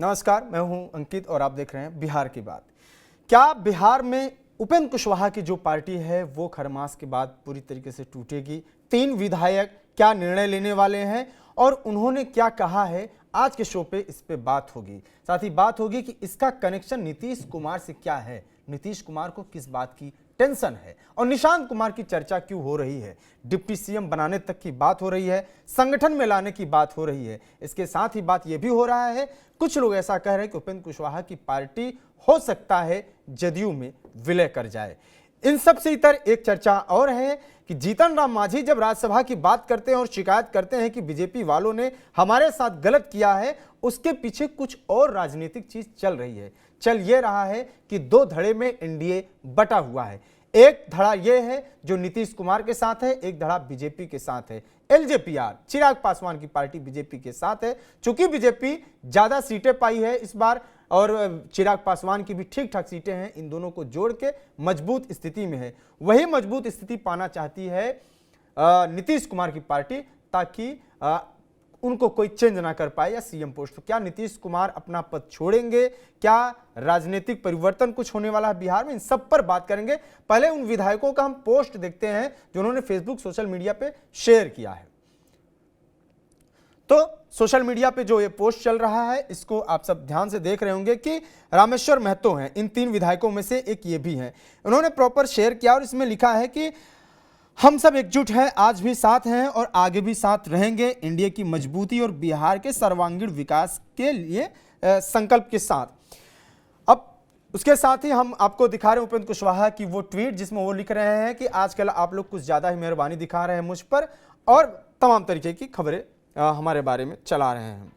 नमस्कार, मैं हूं अंकित और आप देख रहे हैं बिहार की बात। क्या बिहार में उपेंद्र कुशवाहा की जो पार्टी है वो खरमास के बाद पूरी तरीके से टूटेगी? 3 विधायक क्या निर्णय लेने वाले हैं और उन्होंने क्या कहा है, आज के शो पे इस पे बात होगी। साथ ही बात होगी कि इसका कनेक्शन नीतीश कुमार से क्या है, नीतीश कुमार को किस बात की टेंशन है और निशांत कुमार की चर्चा क्यों हो रही है, डिप्टी सीएम बनाने तक की बात हो रही है, संगठन में लाने की बात हो रही है। इसके साथ ही बात यह भी हो रहा है, कुछ लोग ऐसा कह रहे हैं कि उपेंद्र कुशवाहा की पार्टी हो सकता है जदयू में विलय कर जाए। इन सब से इतर एक चर्चा और है कि जीतन राम मांझी जब राज्यसभा की बात करते हैं और शिकायत करते हैं कि बीजेपी वालों ने हमारे साथ गलत किया है, उसके पीछे कुछ और राजनीतिक चीज चल रही है। चल ये रहा है कि 2 धड़े में एनडीए बटा हुआ है। एक धड़ा यह है जो नीतीश कुमार के साथ है, एक धड़ा बीजेपी के साथ है। एलजेपीआर चिराग पासवान की पार्टी बीजेपी के साथ है। चूंकि बीजेपी ज्यादा सीटें पाई है इस बार और चिराग पासवान की भी ठीक ठाक सीटें हैं, इन दोनों को जोड़ के मजबूत स्थिति में है। वही मजबूत स्थिति पाना चाहती है नीतीश कुमार की पार्टी, ताकि उनको कोई चेंज ना कर पाए या सीएम पोस्ट। तो क्या नीतीश कुमार अपना पद छोड़ेंगे, क्या राजनीतिक परिवर्तन कुछ होने वाला है बिहार में, इन सब पर बात करेंगे। पहले उन विधायकों का हम पोस्ट देखते हैं जो उन्होंने फेसबुक सोशल मीडिया पे शेयर किया है। तो सोशल मीडिया पे जो ये पोस्ट चल रहा है इसको आप सब ध्यान से देख रहे होंगे कि रामेश्वर महतो हैं, इन 3 विधायकों में से एक ये भी हैं। उन्होंने प्रॉपर शेयर किया और इसमें लिखा है कि हम सब एकजुट हैं, आज भी साथ हैं और आगे भी साथ रहेंगे, इंडिया की मजबूती और बिहार के सर्वांगीण विकास के लिए संकल्प के साथ। अब उसके साथ ही हम आपको दिखा रहे हैं उपेंद्र कुशवाहा की वो ट्वीट जिसमें वो लिख रहे हैं कि आजकल आप लोग कुछ ज़्यादा ही मेहरबानी दिखा रहे हैं मुझ पर और तमाम तरीके की खबरें हमारे बारे में चला रहे हैं।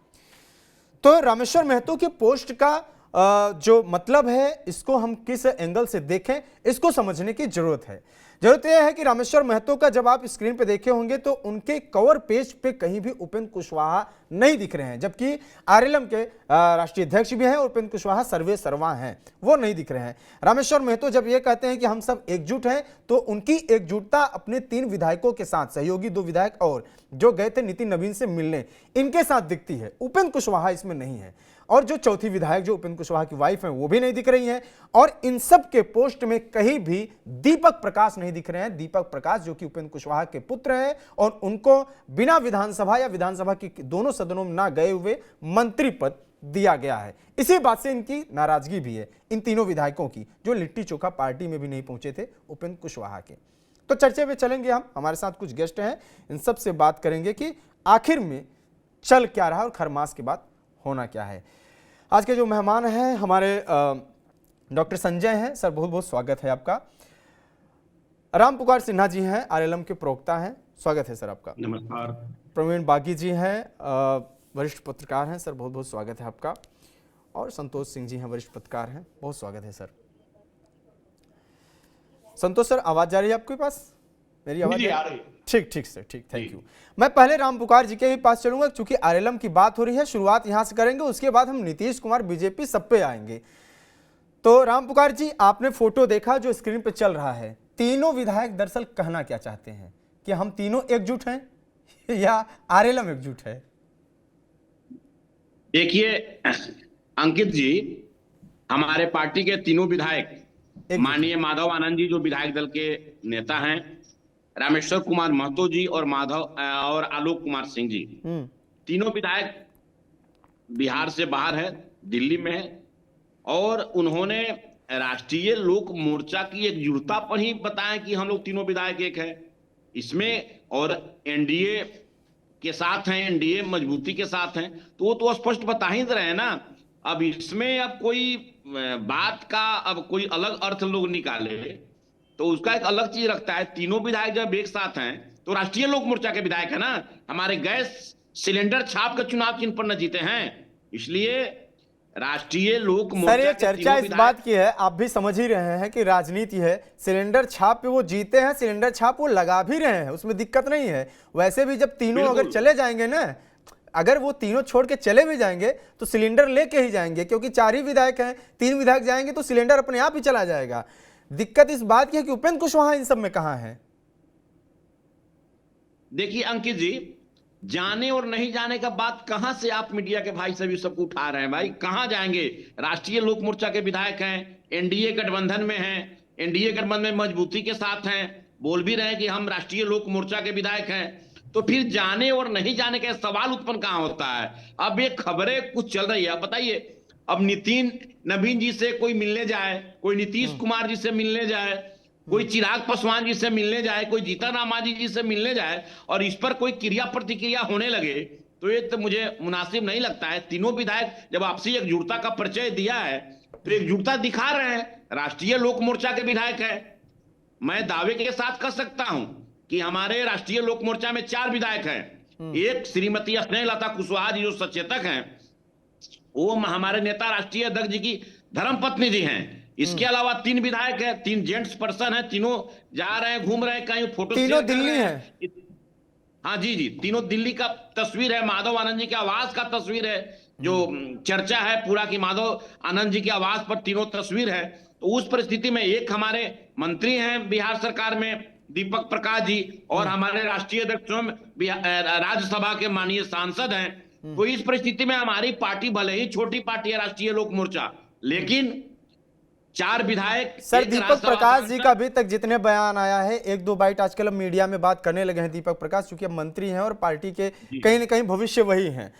तो रामेश्वर महतो के पोस्ट का जो मतलब है, इसको हम किस एंगल से देखें, इसको समझने की जरूरत है। जरूरत यह है कि रामेश्वर महतो का जब आप स्क्रीन पे देखे होंगे तो उनके कवर पेज पे कहीं भी उपेंद्र कुशवाहा नहीं दिख रहे हैं, जबकि आरएलएम के राष्ट्रीय अध्यक्ष भी हैं और उपेंद्र कुशवाहा सर्वे सर्वा हैं, वो नहीं दिख रहे हैं। रामेश्वर महतो जब ये कहते हैं कि हम सब एकजुट हैं, तो उनकी एकजुटता अपने 3 विधायकों के साथ, सहयोगी 2 विधायक और जो गए थे नितिन नवीन से मिलने, इनके साथ दिखती है। उपेंद्र कुशवाहा इसमें नहीं है और जो चौथी विधायक जो उपेंद्र कुशवाहा की वाइफ है वो भी नहीं दिख रही हैं। और इन सब के पोस्ट में कहीं भी दीपक प्रकाश नहीं दिख रहे हैं। दीपक प्रकाश जो कि उपेंद्र कुशवाहा के पुत्र हैं और उनको बिना विधानसभा या विधानसभा की दोनों सदनों में ना गए हुए मंत्री पद दिया गया है। इसी बात से इनकी नाराजगी भी है, इन तीनों विधायकों की, जो लिट्टी चोखा पार्टी में भी नहीं पहुंचे थे उपेंद्र कुशवाहा के। तो चर्चे में चलेंगे हम, हमारे साथ कुछ गेस्ट हैं, इन सब से बात करेंगे कि आखिर में चल क्या रहा और खरमास के बाद होना क्या है। आज के जो मेहमान हैं हमारे डॉक्टर संजय हैं, सर बहुत बहुत स्वागत है आपका। राम पुकार सिन्हा जी हैं, आरएलएम के प्रवक्ता हैं, स्वागत है सर आपका। नमस्कार। प्रवीण बागी जी हैं, वरिष्ठ पत्रकार हैं, सर बहुत बहुत स्वागत है आपका। और संतोष सिंह जी हैं, वरिष्ठ पत्रकार हैं, बहुत स्वागत है सर। संतोष सर, आवाज जा रही है आपके पास? मेरी आवाज आ रही? ठीक ठीक सर, ठीक, थैंक यू। मैं पहले राम पुकार जी के भी पास चलूंगा क्योंकि आरएलएम की बात हो रही है, शुरुआत यहां से करेंगे, उसके बाद हम नीतीश कुमार बीजेपी सब पे आएंगे। तो राम पुकार जी, आपने फोटो देखा जो स्क्रीन पे चल रहा है, तीनों विधायक दरअसल कहना क्या चाहते हैं कि हम तीनों एकजुट हैं या आरएलएम एकजुट है? देखिए अंकित जी, हमारे पार्टी के तीनों विधायक माननीय माधव आनंद जी जो विधायक दल के नेता हैं, रामेश्वर कुमार महतो जी और आलोक कुमार सिंह जी, तीनों विधायक बिहार से बाहर है, दिल्ली में है और उन्होंने राष्ट्रीय लोक मोर्चा की एकजुटता पर ही बताया कि हम लोग तीनों विधायक एक है इसमें और एनडीए के साथ हैं, एनडीए मजबूती के साथ हैं, तो वो तो स्पष्ट बता ही रहे हैं ना। अब इसमें अब कोई बात का अब कोई अलग अर्थ लोग निकाले तो उसका एक अलग चीज रखता है। तीनों विधायक जब एक साथ हैं तो राष्ट्रीय लोक मोर्चा के विधायक है ना, हमारे गैस सिलेंडर छाप कर चुनाव चिन्ह पर न जीते हैं, इसलिए राष्ट्रीय लोक मोर्चा। सर, ये चर्चा इस बात की है, आप भी समझ ही रहे हैं कि राजनीति है, सिलेंडर छाप पे वो जीते हैं, सिलेंडर छाप वो लगा भी रहे हैं, उसमें दिक्कत नहीं है। वैसे भी जब तीनों अगर चले जाएंगे ना, अगर वो तीनों छोड़ के चले भी जाएंगे तो सिलेंडर लेके ही जाएंगे, क्योंकि 4 ही विधायक हैं, 3 विधायक जाएंगे तो सिलेंडर अपने आप ही चला जाएगा। दिक्कत इस बात की है कि उपेंद्र कुशवाहा इन सब में कहां है। देखिए अंकित जी, जाने और नहीं जाने का बात कहां से आप मीडिया के भाई सभी सबको उठा रहे हैं भाई? कहां जाएंगे? राष्ट्रीय लोक मोर्चा के विधायक हैं, एनडीए गठबंधन में हैं, एनडीए गठबंधन में मजबूती के साथ हैं, बोल भी रहे हैं कि हम राष्ट्रीय लोक मोर्चा के विधायक हैं। तो फिर जाने और नहीं जाने का सवाल उत्पन्न कहां होता है? अब ये खबरें कुछ चल रही है, बताइए। अब नितिन नवीन जी से कोई मिलने जाए, कोई नीतीश कुमार जी से मिलने जाए, कोई चिराग पासवान जी से मिलने जाए, कोई जीतन राम मांझी जी से मिलने जाए और इस पर कोई क्रिया प्रतिक्रिया होने लगे, तो ये तो मुझे मुनासिब नहीं लगता है। तीनों विधायक जब आपसी एकजुटता का परिचय दिया है तो एकजुटता दिखा रहे हैं। राष्ट्रीय लोक मोर्चा के विधायक है, मैं दावे के साथ कह सकता हूं कि हमारे राष्ट्रीय लोक मोर्चा में 4 विधायक हैं। एक श्रीमती स्नेहलता कुशवाहा जी जो सचेतक हैं, वो हमारे नेता राष्ट्रीय अध्यक्ष जी की धर्मपत्नी जी हैं। इसके अलावा 3 विधायक हैं, 3 जेंट्स पर्सन हैं, तीनों जा रहे हैं, घूम रहे हैं, कहीं फोटो तीनों दिल्ली हैं। हाँ जी जी, तीनों दिल्ली का तस्वीर है, माधव आनंद जी के आवास का तस्वीर है, जो चर्चा है पूरा कि माधव आनंद जी के आवास पर तीनों तस्वीर है। तो उस परिस्थिति में एक हमारे मंत्री हैं बिहार सरकार में दीपक प्रकाश जी, और हमारे राष्ट्रीय अध्यक्ष राज्यसभा के माननीय सांसद हैं। तो इस परिस्थिति में हमारी पार्टी भले ही छोटी पार्टी है राष्ट्रीय लोक मोर्चा, लेकिन 4 विधायक। सर दीपक प्रकाश जी का अभी तक जितने बयान आया है, 1-2 बाइट आजकल हम मीडिया में बात करने लगे हैं दीपक प्रकाश, चूंकि अब मंत्री हैं और पार्टी के कहीं ना कहीं भविष्य वही हैं।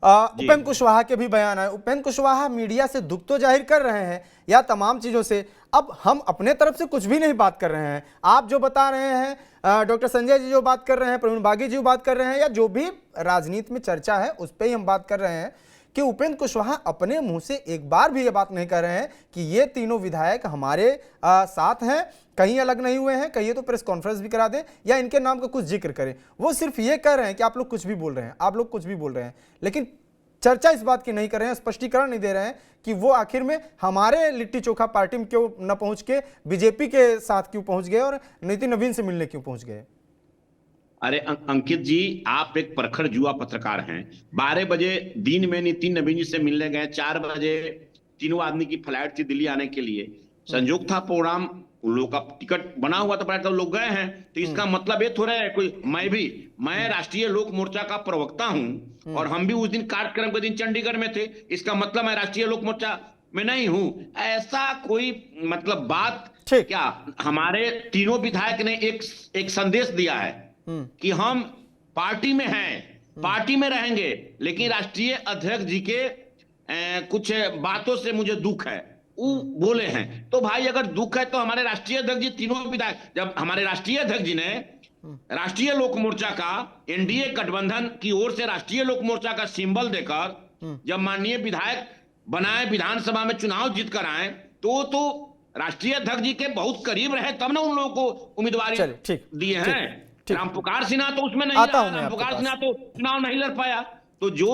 उपेंद्र कुशवाहा के भी बयान आए। उपेंद्र कुशवाहा मीडिया से दुख तो जाहिर कर रहे हैं या तमाम चीजों से, अब हम अपने तरफ से कुछ भी नहीं बात कर रहे हैं। आप जो बता रहे हैं, डॉक्टर संजय जी जो बात कर रहे हैं, प्रवीण बागी जी बात कर रहे हैं, या जो भी राजनीति में चर्चा है उस पर ही हम बात कर रहे हैं कि उपेंद्र कुशवाहा अपने मुंह से एक बार भी ये बात नहीं कर रहे हैं कि ये तीनों विधायक हमारे साथ हैं, कहीं अलग नहीं हुए हैं, कहीं तो प्रेस कॉन्फ्रेंस भी करा दें या इनके नाम का कुछ जिक्र करें। वो सिर्फ ये कह रहे हैं कि आप लोग कुछ भी बोल रहे हैं, आप लोग कुछ भी बोल रहे हैं, लेकिन चर्चा इस बात की नहीं कर रहे हैं, स्पष्टीकरण नहीं दे रहे हैं कि वो आखिर में हमारे लिट्टी चोखा पार्टी में क्यों न पहुंच के बीजेपी के साथ क्यों पहुंच गए और नितिन नवीन से मिलने क्यों पहुंच गए। अरे अंकित जी, आप एक प्रखर युवा पत्रकार हैं। 12 बजे दिन में नितिन नवीन जी से मिलने गए, 4 बजे तीनों आदमी की फ्लाइट थी दिल्ली आने के लिए, संयोग था प्रोग्राम, उन लोगों का टिकट बना हुआ था, तो लोग गए हैं। तो इसका मतलब ये थोड़ा है कोई, मैं राष्ट्रीय लोक मोर्चा का प्रवक्ता हूं और हम भी उस दिन कार्यक्रम के दिन चंडीगढ़ में थे, इसका मतलब मैं राष्ट्रीय लोक मोर्चा में नहीं हूं, ऐसा कोई मतलब बात क्या? हमारे तीनों विधायक ने एक संदेश दिया है कि हम पार्टी में हैं, पार्टी में रहेंगे, लेकिन राष्ट्रीय अध्यक्ष जी के कुछ बातों से मुझे दुख है, वो बोले हैं। तो भाई अगर दुख है तो हमारे राष्ट्रीय अध्यक्ष जी तीनों विधायक, जब हमारे राष्ट्रीय अध्यक्ष जी ने राष्ट्रीय लोक मोर्चा का एनडीए गठबंधन की ओर से राष्ट्रीय लोक मोर्चा का सिंबल देकर जब माननीय विधायक बनाए, विधानसभा में चुनाव जीत कर आए, तो राष्ट्रीय अध्यक्ष जी के बहुत करीब रहे, तब ना उन लोगों को उम्मीदवारी दिए हैं। रामपुकार सिन्हा तो उसमें नहीं रहा, रामपुकार सिन्हा तो चुनाव नहीं लड़ पाया। तो जो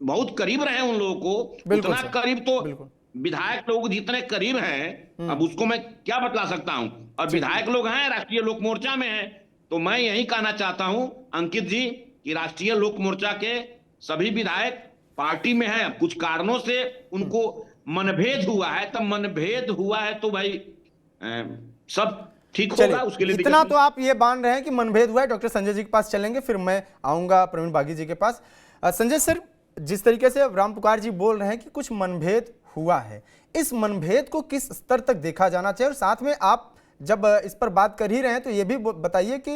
बहुत करीब रहे उन लोगों को, उतना करीब तो विधायक लोग जितने करीब हैं, अब उसको मैं क्या बतला सकता हूं। और विधायक लोग हैं, राष्ट्रीय लोक मोर्चा में हैं। तो मैं यही कहना चाहता हूं अंकित जी कि राष्ट्रीय लोक मोर्चा के सभी विधायक पार्टी में हैं, कुछ कारणों से उनको मनभेद हुआ है, तब मनभेद हुआ है तो भाई सब ठीक होगा, उसके लिए इतना तो आप ये मान रहे हैं कि मनभेद हुआ है। डॉक्टर संजय जी के पास चलेंगे, फिर मैं आऊंगा प्रवीण बागी जी के पास। संजय सर, जिस तरीके से रामपुकार जी बोल रहे हैं कि कुछ मनभेद हुआ है, इस मनभेद को किस स्तर तक देखा जाना चाहिए, और साथ में आप जब इस पर बात कर ही रहे हैं तो ये भी बताइए कि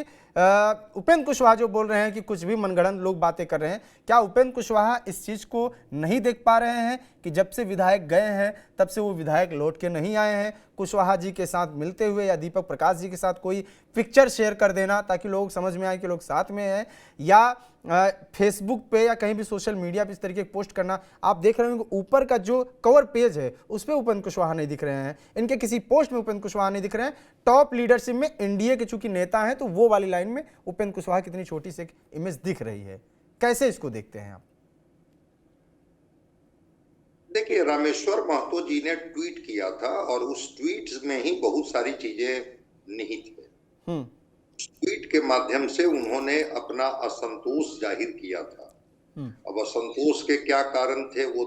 उपेंद्र कुशवाहा जो बोल रहे हैं कि कुछ भी मनगढ़ंत लोग बातें कर रहे हैं, क्या उपेंद्र कुशवाहा इस चीज को नहीं देख पा रहे हैं कि जब से विधायक गए हैं तब से वो विधायक लौट के नहीं आए हैं, कुशवाहा जी के साथ मिलते हुए या दीपक प्रकाश जी के साथ कोई पिक्चर शेयर कर देना ताकि लोग समझ में आए कि लोग साथ में हैं, या फेसबुक पे या कहीं भी सोशल मीडिया पे इस तरीके की पोस्ट करना। आप देख रहे होंगे ऊपर का जो कवर पेज है उस पर उपेंद्र कुशवाहा नहीं दिख रहे हैं, इनके किसी पोस्ट में उपेंद्र कुशवाहा नहीं दिख रहे हैं। टॉप लीडरशिप में एनडीए के चूंकि नेता हैं तो वो वाली लाइन में उपेंद्र कुशवाहा की इतनी छोटी सी इमेज दिख रही है, कैसे इसको देखते हैं आप? देखिए, रामेश्वर महतो जी ने ट्वीट किया था और उस ट्वीट में ही बहुत सारी चीजें निहित है। ट्वीट के माध्यम से उन्होंने अपना असंतोष जाहिर किया था। अब असंतोष के क्या कारण थे वो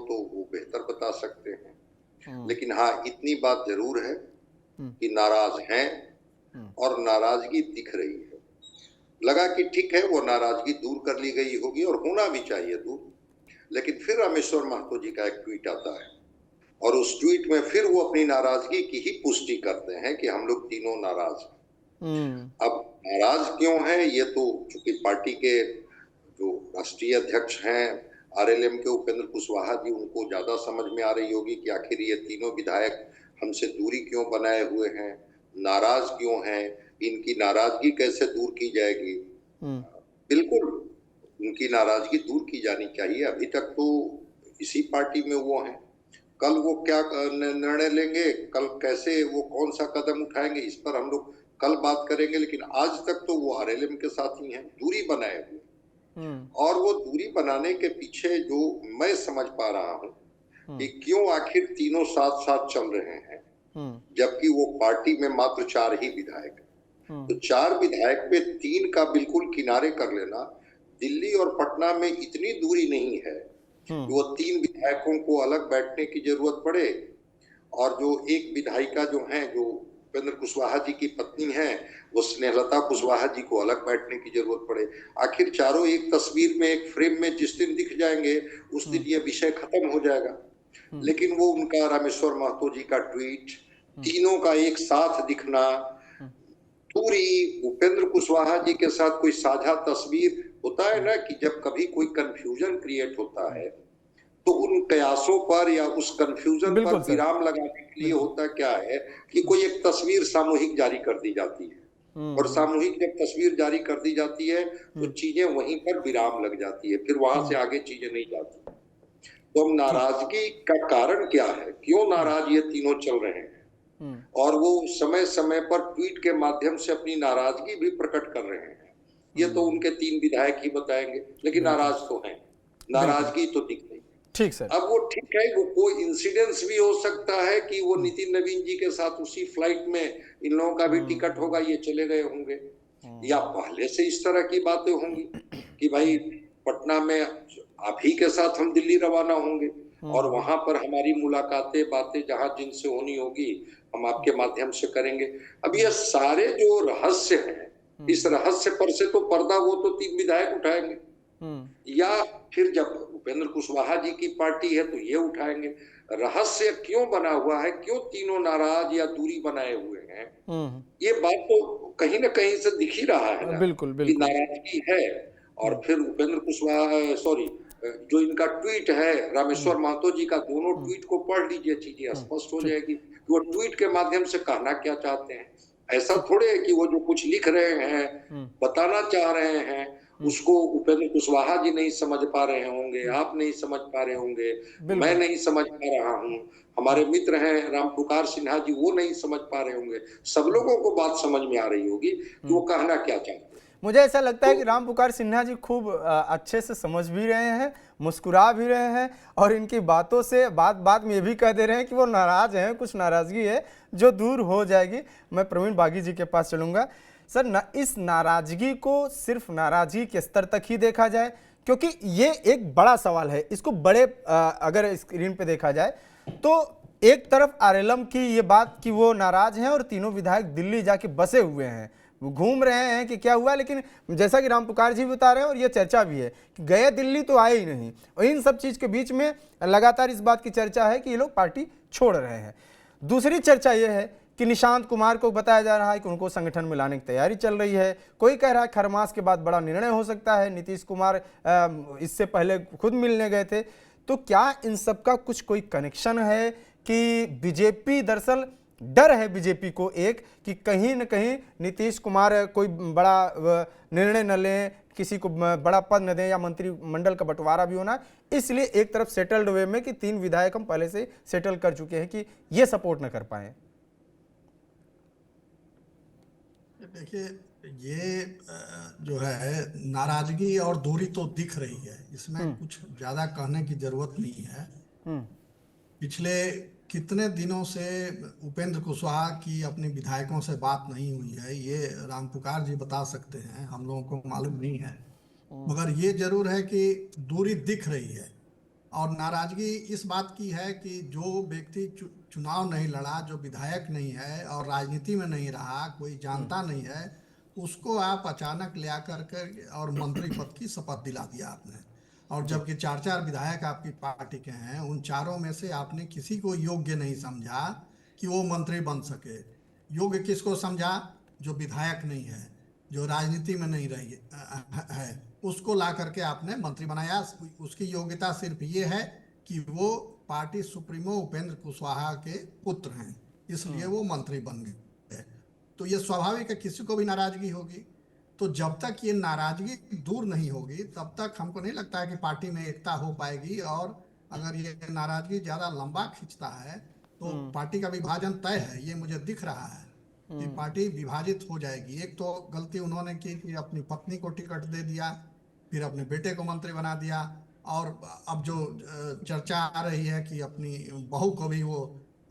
बेहतर बता सकते हैं, लेकिन हाँ इतनी बात जरूर है कि नाराज हैं और नाराजगी दिख रही है। लगा कि ठीक है, वो नाराजगी दूर कर ली गई होगी और होना भी चाहिए दूर। लेकिन फिर रामेश्वर महतो जी का एक ट्वीट आता है और उस ट्वीट में फिर वो अपनी नाराजगी की ही पुष्टि करते हैं कि हम लोग तीनों नाराज हैं। अब नाराज क्यों है, ये तो चूंकि पार्टी के जो राष्ट्रीय अध्यक्ष हैं आरएलएम के उपेंद्र कुशवाहा जी, उनको ज्यादा समझ में आ रही होगी कि आखिर ये तीनों विधायक हमसे दूरी क्यों बनाए हुए हैं, नाराज क्यों हैं, इनकी नाराजगी कैसे दूर की जाएगी। बिल्कुल उनकी नाराजगी दूर की जानी चाहिए। अभी तक तो इसी पार्टी में वो हैं, कल वो क्या निर्णय लेंगे, कल कैसे वो कौन सा कदम उठाएंगे, इस पर हम लोग कल बात करेंगे। लेकिन आज तक तो वो आरएलएम के साथ ही हैं, दूरी बनाए हुए। और वो दूरी बनाने के पीछे जो मैं समझ पा रहा हूं कि क्यों आखिर तीनों साथ साथ चल रहे हैं, जबकि वो पार्टी में मात्र 4 ही विधायक हैं। तो 4 विधायक पे 3 का बिल्कुल किनारे कर लेना, दिल्ली और पटना में इतनी दूरी नहीं है कि वो 3 विधायकों को अलग बैठने की जरूरत पड़े और जो एक विधायिका जो है, जो उपेंद्र कुशवाहा जी की पत्नी है, वो स्नेहलता कुशवाहा जी को अलग बैठने की जरूरत पड़े। आखिर चारों एक तस्वीर में, एक फ्रेम में जिस दिन दिख जाएंगे उस दिन ये विषय खत्म हो जाएगा। लेकिन वो उनका रामेश्वर महतो जी का ट्वीट, तीनों का एक साथ दिखना, पूरी उपेंद्र कुशवाहा जी के साथ कोई साझा तस्वीर, होता है ना कि जब कभी कोई कंफ्यूजन क्रिएट होता है तो उन कयासों पर या उस कंफ्यूजन पर विराम लगाने के लिए होता क्या है कि कोई एक तस्वीर सामूहिक जारी कर दी जाती है और सामूहिक जब तस्वीर जारी कर दी जाती है तो चीजें वहीं पर विराम लग जाती है, फिर वहां से आगे चीजें नहीं जाती। तो अब नाराजगी का कारण क्या है, क्यों नाराज ये तीनों चल रहे हैं, और वो समय समय पर ट्वीट के माध्यम से अपनी नाराजगी भी प्रकट कर रहे हैं। ये तो उनके 3 विधायक ही बताएंगे, लेकिन नाराज तो हैं, नाराजगी तो दिख रही। ठीक सर। अब वो ठीक है, वो कोई इंसिडेंस भी हो सकता है कि वो नितिन नवीन जी के साथ उसी फ्लाइट में इन लोगों का भी टिकट होगा, ये चले गए होंगे, या पहले से इस तरह की बातें होंगी कि भाई पटना में आप ही के साथ हम दिल्ली रवाना होंगे और वहां पर हमारी मुलाकातें, बातें जहां जिनसे होनी होगी हम आपके माध्यम से करेंगे। अब ये सारे जो रहस्य हैं, इस रहस्य पर से तो पर्दा वो तो 3 विधायक उठाएंगे, या फिर जब उपेंद्र कुशवाहा जी की पार्टी है तो ये उठाएंगे। रहस्य क्यों बना हुआ है, क्यों तीनों नाराज या दूरी बनाए हुए हैं, ये बात तो कहीं ना कहीं से दिख ही रहा है ना, बिल्कुल कि नाराजगी है। और फिर उपेंद्र कुशवाहा, सॉरी, जो इनका ट्वीट है रामेश्वर महतो जी का, दोनों ट्वीट को पढ़ लीजिए, चीजें स्पष्ट हो जाएगी कि वो ट्वीट के माध्यम से कहना क्या चाहते हैं। ऐसा थोड़े है कि वो जो कुछ लिख रहे हैं, बताना चाह रहे हैं, उसको उपेंद्र कुशवाहा जी नहीं समझ पा रहे होंगे, आप नहीं समझ पा रहे होंगे, मैं नहीं समझ पा रहा हूँ, हमारे मित्र हैं रामपुकार सिन्हा जी, वो नहीं समझ पा रहे होंगे। सब लोगों को बात समझ में आ रही होगी कि वो कहना क्या चाहते हैं। मुझे ऐसा लगता है कि रामपुकार सिन्हा जी खूब अच्छे से समझ भी रहे हैं, मुस्कुरा भी रहे हैं और इनकी बातों से बात में ये भी कह दे रहे हैं कि वो नाराज हैं, कुछ नाराजगी है जो दूर हो जाएगी। मैं प्रवीण बागी जी के पास चलूंगा। सर, इस नाराजगी को सिर्फ नाराजगी के स्तर तक ही देखा जाए, क्योंकि ये एक बड़ा सवाल है, इसको बड़े अगर स्क्रीन पे देखा जाए तो एक तरफ आरएलएम की ये बात कि वो नाराज हैं और तीनों विधायक दिल्ली जाके बसे हुए हैं, घूम रहे हैं कि क्या हुआ, लेकिन जैसा कि रामपुकार जी बता रहे हैं और ये चर्चा भी है कि गए दिल्ली तो आए ही नहीं, और इन सब चीज़ के बीच में लगातार इस बात की चर्चा है कि ये लोग पार्टी छोड़ रहे हैं। दूसरी चर्चा ये है कि निशांत कुमार को बताया जा रहा है कि उनको संगठन में लाने की तैयारी चल रही है। कोई कह रहा है खरमास के बाद बड़ा निर्णय हो सकता है, नीतीश कुमार इससे पहले खुद मिलने गए थे। तो क्या इन सब का कुछ कोई कनेक्शन है कि बीजेपी, दरअसल डर है बीजेपी को एक कि कहीं न कहीं नीतीश कुमार कोई बड़ा निर्णय न लें, किसी को बड़ा पद न दें या मंत्रिमंडल का बंटवारा भी होना, इसलिए एक तरफ सेटल्ड वे में कि 3 विधायक हम पहले से सेटल कर चुके हैं कि ये सपोर्ट न कर पाए। देखिए, ये जो है नाराजगी और दूरी तो दिख रही है, इसमें कुछ ज्यादा कहने की जरूरत नहीं है। पिछले कितने दिनों से उपेंद्र कुशवाहा की अपने विधायकों से बात नहीं हुई है, ये रामपुकार जी बता सकते हैं, हम लोगों को मालूम नहीं है। मगर ये जरूर है कि दूरी दिख रही है और नाराजगी इस बात की है कि जो व्यक्ति चुनाव नहीं लड़ा, जो विधायक नहीं है और राजनीति में नहीं रहा, कोई जानता नहीं है, उसको आप अचानक ले आकर के और मंत्री पद की शपथ दिला दिया आपने। और जबकि 4 विधायक आपकी पार्टी के हैं, उन चारों में से आपने किसी को योग्य नहीं समझा कि वो मंत्री बन सके। योग्य किसको समझा? जो विधायक नहीं है, जो राजनीति में नहीं रही है, उसको ला करके आपने मंत्री बनाया। उसकी योग्यता सिर्फ ये है कि वो पार्टी सुप्रीमो उपेंद्र कुशवाहा के पुत्र हैं, इसलिए वो मंत्री बन गए। तो ये स्वाभाविक है, किसी को भी नाराजगी होगी। तो जब तक ये नाराजगी दूर नहीं होगी तब तक हमको नहीं लगता है कि पार्टी में एकता हो पाएगी। और अगर ये नाराजगी ज्यादा लंबा खींचता है तो पार्टी का विभाजन तय है, ये मुझे दिख रहा है कि पार्टी विभाजित हो जाएगी। एक तो गलती उन्होंने की कि अपनी पत्नी को टिकट दे दिया, फिर अपने बेटे को मंत्री बना दिया, और अब जो चर्चा आ रही है कि अपनी बहू को भी वो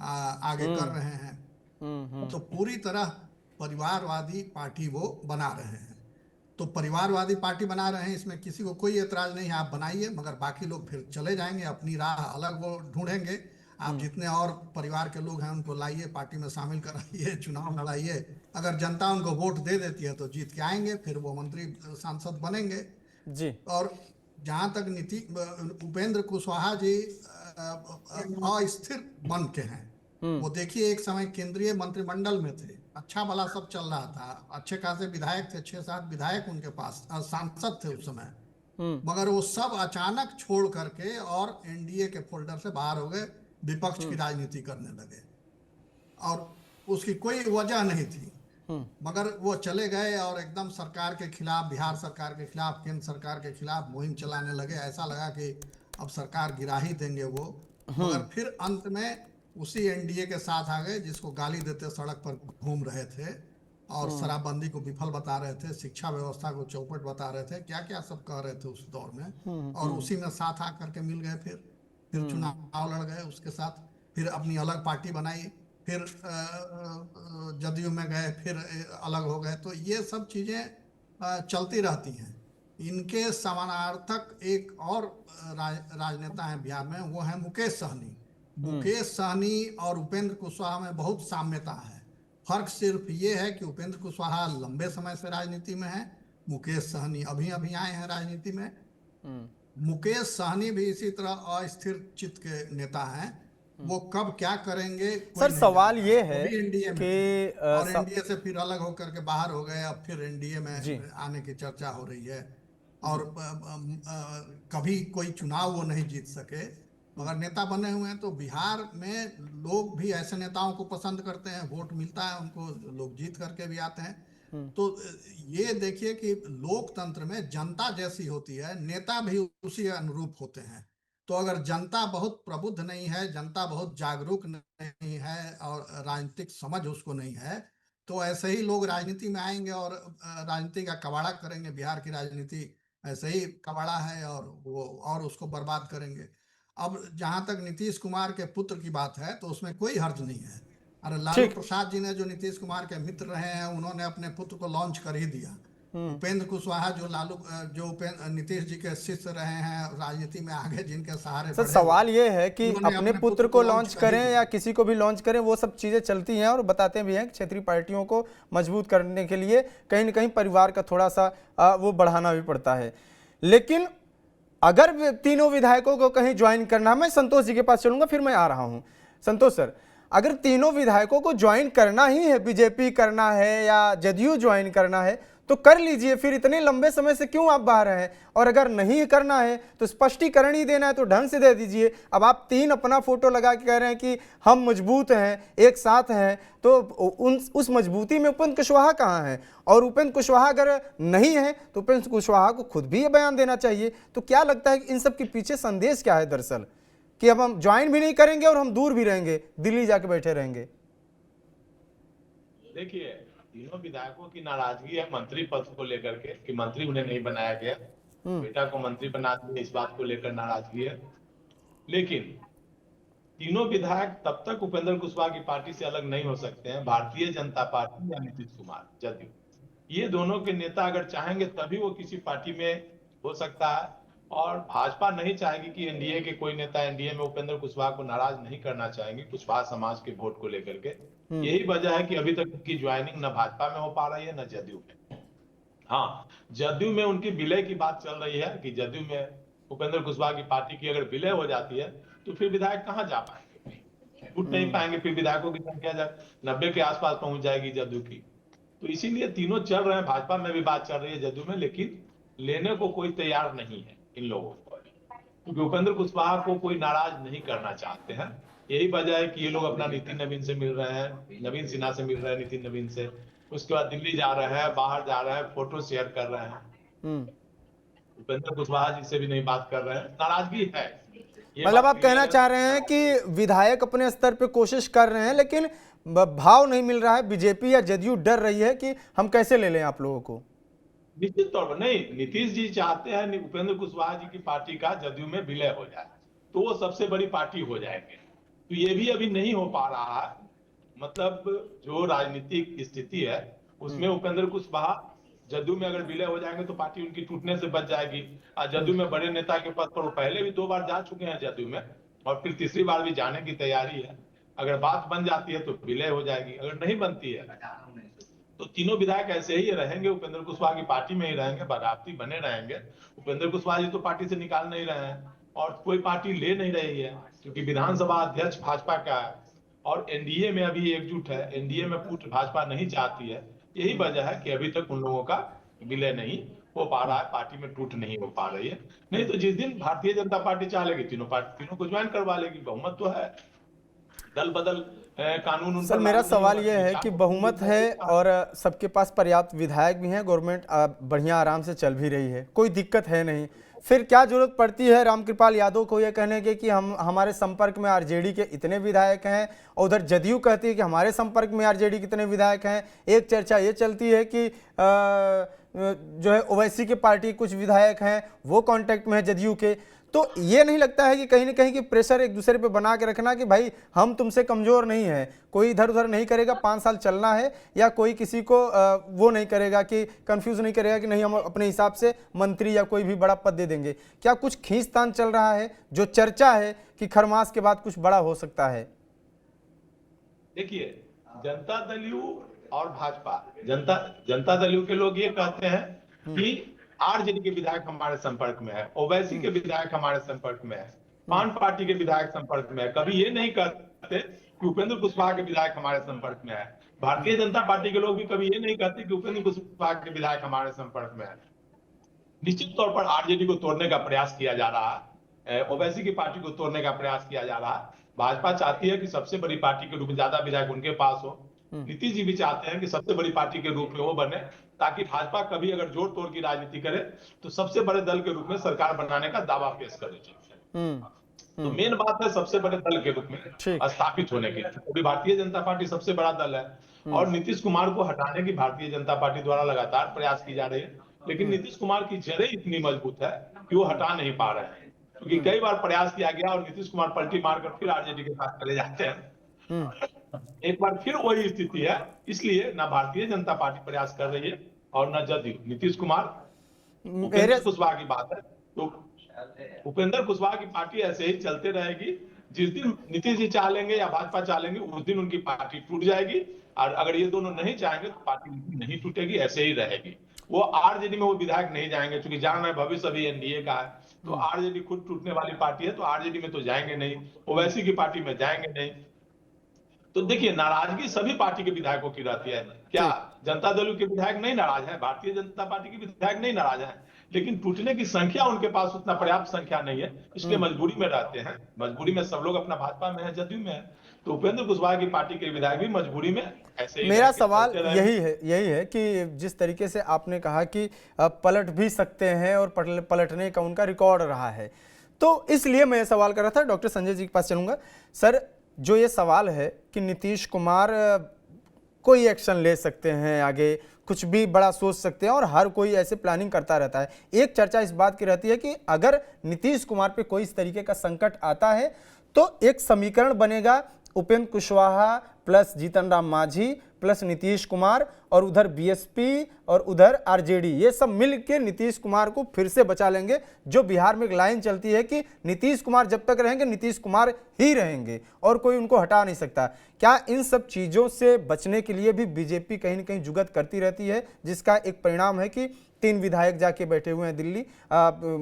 आगे कर रहे हैं। तो पूरी तरह परिवारवादी पार्टी वो बना रहे हैं। तो परिवारवादी पार्टी बना रहे हैं, इसमें किसी को कोई एतराज नहीं है, आप बनाइए, मगर बाकी लोग फिर चले जाएंगे, अपनी राह अलग वो ढूंढेंगे। आप जितने और परिवार के लोग हैं उनको लाइए, पार्टी में शामिल कराइए, चुनाव लड़ाइए। अगर जनता उनको वोट दे देती है तो जीत के आएंगे, फिर वो मंत्री सांसद बनेंगे जी। और जहां तक उपेंद्र कुशवाहा जी अस्थिर बन के हैं, वो देखिए एक समय केंद्रीय मंत्रिमंडल में थे, अच्छा भला सब चल रहा था, अच्छे खासे विधायक थे, 6-7 विधायक उनके पास, सांसद थे उस समय। मगर वो सब अचानक छोड़ करके और एनडीए के फोल्डर से बाहर हो गए, विपक्ष की राजनीति करने लगे, और उसकी कोई वजह नहीं थी। मगर वो चले गए और एकदम सरकार के खिलाफ, बिहार सरकार के खिलाफ, केंद्र सरकार के खिलाफ मुहिम चलाने लगे। ऐसा लगा कि अब सरकार गिरा ही देंगे वो। मगर फिर अंत में उसी एनडीए के साथ आ गए जिसको गाली देते सड़क पर घूम रहे थे, और शराबबंदी को विफल बता रहे थे, शिक्षा व्यवस्था को चौपट बता रहे थे, क्या क्या सब कह रहे थे उस दौर में। और उसी में साथ आकर के मिल गए, फिर चुनाव लड़ गए उसके साथ, फिर अपनी अलग पार्टी बनाई, फिर जदयू में गए, फिर अलग हो गए। तो ये सब चीजें चलती रहती हैं। इनके समानार्थक एक और राजनेता हैं बिहार में, वो है मुकेश सहनी। मुकेश सहनी और उपेंद्र कुशवाहा में बहुत साम्यता है। फर्क सिर्फ ये है कि उपेंद्र कुशवाहा लंबे समय से राजनीति में है, मुकेश सहनी अभी अभी आए हैं राजनीति में। मुकेश सहनी भी इसी तरह अस्थिर चित्त के नेता हैं, वो कब क्या करेंगे। सर सवाल ये है कि और एनडीए से फिर अलग होकर के बाहर हो गए, अब फिर एनडीए में आने की चर्चा हो रही है, और कभी कोई चुनाव वो नहीं जीत सके, मगर नेता बने हुए हैं। तो बिहार में लोग भी ऐसे नेताओं को पसंद करते हैं, वोट मिलता है उनको, लोग जीत करके भी आते हैं। तो ये देखिए कि लोकतंत्र में जनता जैसी होती है, नेता भी उसी अनुरूप होते हैं। तो अगर जनता बहुत प्रबुद्ध नहीं है, जनता बहुत जागरूक नहीं है, और राजनीतिक समझ उसको नहीं है, तो ऐसे ही लोग राजनीति में आएंगे और राजनीति का कबाड़ा करेंगे। बिहार की राजनीति ऐसे ही कबाड़ा है, और उसको बर्बाद करेंगे। अब जहां तक नीतीश कुमार के पुत्र की बात है तो उसमें कोई हर्ज नहीं है। अरे लालू प्रसाद जी ने, जो नीतीश कुमार के मित्र रहे हैं, उन्होंने अपने पुत्र को लॉन्च कर ही दिया। उपेंद्र कुशवाहा जो नीतीश जी के शिष्य रहे हैं, राजनीति में आगे जिनके सहारे। सर सवाल ये है कि अपने पुत्र को लॉन्च करें या किसी को भी लॉन्च करें, वो सब चीजें चलती हैं, और बताते भी हैं क्षेत्रीय पार्टियों को मजबूत करने के लिए कहीं न कहीं परिवार का थोड़ा सा वो बढ़ाना भी पड़ता है। लेकिन अगर तीनों विधायकों को कहीं ज्वाइन करना, मैं संतोष जी के पास चलूंगा, फिर मैं आ रहा हूं। संतोष सर, अगर तीनों विधायकों को ज्वाइन करना ही है, बीजेपी करना है या जदयू ज्वाइन करना है, तो कर लीजिए, फिर इतने लंबे समय से क्यों आप बाहर हैं? और अगर नहीं करना है तो स्पष्टीकरण ही देना है तो ढंग से दे दीजिए। अब आप तीन अपना फोटो लगा के कह रहे हैं कि हम मजबूत हैं, एक साथ हैं, तो उस मजबूती में उपेंद्र कुशवाहा कहाँ है? और उपेंद्र कुशवाहा अगर नहीं है तो उपेंद्र कुशवाहा को खुद भी ये बयान देना चाहिए। तो क्या लगता है कि इन सब के पीछे संदेश क्या है दरअसल, कि अब हम ज्वाइन भी नहीं करेंगे और हम दूर भी रहेंगे, दिल्ली जाके बैठे रहेंगे? देखिए, तीनों विधायकों की नाराजगी है मंत्री पद को लेकर के, कि मंत्री उन्हें नहीं बनाया गया, बेटा को मंत्री बना दिया, इस बात को लेकर नाराजगी है। लेकिन तीनों विधायक तब तक उपेंद्र कुशवाहा की पार्टी से अलग नहीं हो सकते हैं। भारतीय जनता पार्टी या नीतीश कुमार, जदयू, ये दोनों के नेता अगर चाहेंगे तभी वो किसी पार्टी में हो सकता है। और भाजपा नहीं चाहेगी कि एनडीए के कोई नेता एनडीए में उपेंद्र कुशवाहा को नाराज नहीं करना चाहेंगे, कुशवाहा समाज के वोट को लेकर के। यही वजह है कि अभी तक की ज्वाइनिंग न भाजपा में हो पा रही है, न जदयू में। हाँ, जदयू में उनकी विलय की बात चल रही है कि जदयू में उपेंद्र कुशवाहा की पार्टी की अगर विलय हो जाती है तो फिर विधायक कहाँ जा पाएंगे, उठ नहीं पाएंगे, फिर विधायकों की संख्या 90 के आसपास पहुंच जाएगी जदयू की। तो इसीलिए तीनों चल रहे हैं, भाजपा में भी बात चल रही है जदयू में, लेकिन लेने को कोई तैयार नहीं है इन लोगों को, क्योंकि उपेंद्र कुशवाहा को कोई नाराज नहीं करना चाहते हैं। यही वजह है कि ये लोग अपना नितिन नवीन से मिल रहे हैं, नवीन सिन्हा से मिल रहे हैं, नितिन नवीन से, उसके बाद दिल्ली जा रहे हैं, बाहर जा रहे हैं, फोटो शेयर कर रहे हैं। उपेंद्र कुशवाहा जी से भी नहीं बात कर रहे हैं, नाराजगी है। मतलब आप कहना चाह रहे हैं कि विधायक अपने स्तर पे कोशिश कर रहे हैं लेकिन भाव नहीं मिल रहा है, बीजेपी या जदयू डर रही है कि हम कैसे ले लें आप लोगों को। निश्चित तौर पर नहीं, नीतीश जी चाहते हैं उपेंद्र कुशवाहा जी की पार्टी का जदयू में विलय हो जाए तो वो सबसे बड़ी पार्टी हो जाएंगे, तो ये भी अभी नहीं हो पा रहा है। मतलब जो राजनीतिक स्थिति है उसमें उपेंद्र कुशवाहा जदयू में अगर विलय हो जाएंगे तो पार्टी उनकी टूटने से बच जाएगी। और जदयू में बड़े नेता के पद पर वो पहले भी 2 बार जा चुके हैं जदयू में, और फिर तीसरी बार भी जाने की तैयारी है। अगर बात बन जाती है तो विलय हो जाएगी, अगर नहीं बनती है तो तीनों विधायक ऐसे ही रहेंगे, उपेंद्र कुशवाहा की पार्टी में ही रहेंगे, बराबती बने रहेंगे। उपेंद्र कुशवाहा जी तो पार्टी से निकाल नहीं रहे हैं और कोई पार्टी ले नहीं रही है, क्योंकि विधानसभा अध्यक्ष भाजपा का है और एनडीए में अभी एकजुट है, एनडीए में फूट भाजपा नहीं चाहती है। यही वजह है कि अभी तक उन लोगों का विलय नहीं हो पा रहा है, पार्टी में टूट नहीं हो पा रही है। नहीं तो जिस दिन भारतीय जनता पार्टी चाह लेगी तीनों को ज्वाइन करवा लेगी, बहुमत तो है, दल बदल कानून। सर मेरा सवाल यह है कि बहुमत है और सबके पास पर्याप्त विधायक भी हैं, गवर्नमेंट बढ़िया आराम से चल भी रही है, कोई दिक्कत है नहीं, फिर क्या जरूरत पड़ती है रामकृपाल यादव को यह कहने के कि हमारे संपर्क में आरजेडी के इतने विधायक हैं, और उधर जदयू कहती है कि हमारे संपर्क में आरजेडी कितने विधायक हैं। एक चर्चा ये चलती है कि जो है ओवैसी के पार्टी कुछ विधायक हैं वो कांटेक्ट में है जदयू के। तो ये नहीं लगता है कि कहीं ना कहीं की प्रेशर एक दूसरे पे बना के रखना कि भाई हम तुमसे कमजोर नहीं है, कोई इधर उधर नहीं करेगा, 5 साल चलना है, या कोई किसी को वो नहीं करेगा कि कंफ्यूज नहीं करेगा कि नहीं हम अपने हिसाब से मंत्री या कोई भी बड़ा पद दे देंगे। क्या कुछ खींचतान चल रहा है, जो चर्चा है कि खरमास के बाद कुछ बड़ा हो सकता है? देखिए, जनता दल और भाजपा, जनता दल के लोग ये कहते हैं कि आरजेडी के विधायक हमारे संपर्क में है, ओवैसी के विधायक हमारे संपर्क में है, पान पार्टी के विधायक संपर्क में है। कभी ये नहीं कहते कि उपेंद्र कुशवाहा के विधायक हमारे संपर्क में है। भारतीय जनता पार्टी के लोग भी कभी ये नहीं कहते कि उपेंद्र कुशवाहा के विधायक हमारे संपर्क में है। निश्चित तौर पर आरजेडी को तोड़ने का प्रयास किया जा रहा है, ओवैसी की पार्टी को तोड़ने का प्रयास किया जा रहा है। भाजपा चाहती है कि सबसे बड़ी पार्टी के रूप में ज्यादा विधायक उनके पास हो। नीतीश जी भी चाहते हैं कि सबसे बड़ी पार्टी के रूप में वो बने, ताकि भाजपा कभी अगर जोड़ तोड़ की राजनीति करे तो सबसे बड़े दल के रूप में सरकार बनाने का दावा पेश करे। तो मेन बात है सबसे बड़े दल के रूप में स्थापित होने की। अभी भारतीय जनता पार्टी सबसे बड़ा दल है और नीतीश कुमार को हटाने की भारतीय जनता पार्टी द्वारा लगातार प्रयास की जा रही है, लेकिन नीतीश कुमार की जड़ें इतनी मजबूत है कि वो हटा नहीं पा रहे हैं, क्योंकि कई बार प्रयास किया गया और नीतीश कुमार पलटी मारकर फिर आरजेडी के साथ चले जाते हैं। एक बार फिर वही स्थिति है, इसलिए ना भारतीय जनता पार्टी प्रयास कर रही है और ना जदयू। नीतीश कुमार, उपेंद्र कुशवाहा की बात है तो उपेंद्र कुशवाहा की पार्टी ऐसे ही चलते रहेगी। जिस दिन नीतीश जी चाह लेंगे या भाजपा चाह लेंगे उस दिन उनकी पार्टी टूट जाएगी, और अगर ये दोनों नहीं चाहेंगे तो पार्टी नहीं टूटेगी, ऐसे ही रहेगी। वो आरजेडी में वो विधायक नहीं जाएंगे, क्योंकि जान रहे भविष्य अभी एनडीए का है, तो आरजेडी खुद टूटने वाली पार्टी है, तो आरजेडी में तो जाएंगे नहीं, ओवैसी की पार्टी में जाएंगे नहीं। तो देखिए, नाराजगी सभी पार्टी के विधायकों की रहती है। क्या जनता दल के विधायक नहीं नाराज है, भारतीय जनता पार्टी के विधायक नहीं नाराज है, लेकिन टूटने की संख्या उनके पास उतना पर्याप्त संख्या नहीं है, इसलिए मजबूरी में रहते हैं। मजबूरी में सब लोग अपना भाजपा में है, जदयू में है, तो उपेंद्र कुशवाहा की पार्टी के विधायक भी मजबूरी में ऐसे ही। मेरा सवाल यही है कि जिस तरीके से आपने कहा कि पलट भी सकते हैं और पलटने का उनका रिकॉर्ड रहा है, तो इसलिए मैं सवाल कर रहा था। डॉक्टर संजय जी के पास चलूंगा। सर, जो ये सवाल है कि नीतीश कुमार कोई एक्शन ले सकते हैं, आगे कुछ भी बड़ा सोच सकते हैं और हर कोई ऐसे प्लानिंग करता रहता है, एक चर्चा इस बात की रहती है कि अगर नीतीश कुमार पे कोई इस तरीके का संकट आता है तो एक समीकरण बनेगा उपेंद्र कुशवाहा प्लस जीतन राम मांझी प्लस नीतीश कुमार और उधर बीएसपी और उधर आरजेडी, ये सब मिल के नीतीश कुमार को फिर से बचा लेंगे। जो बिहार में एक लाइन चलती है कि नीतीश कुमार जब तक रहेंगे नीतीश कुमार ही रहेंगे और कोई उनको हटा नहीं सकता। क्या इन सब चीज़ों से बचने के लिए भी बीजेपी कहीं ना कहीं जुगत करती रहती है, जिसका एक परिणाम है कि 3 विधायक जाके बैठे हुए हैं दिल्ली,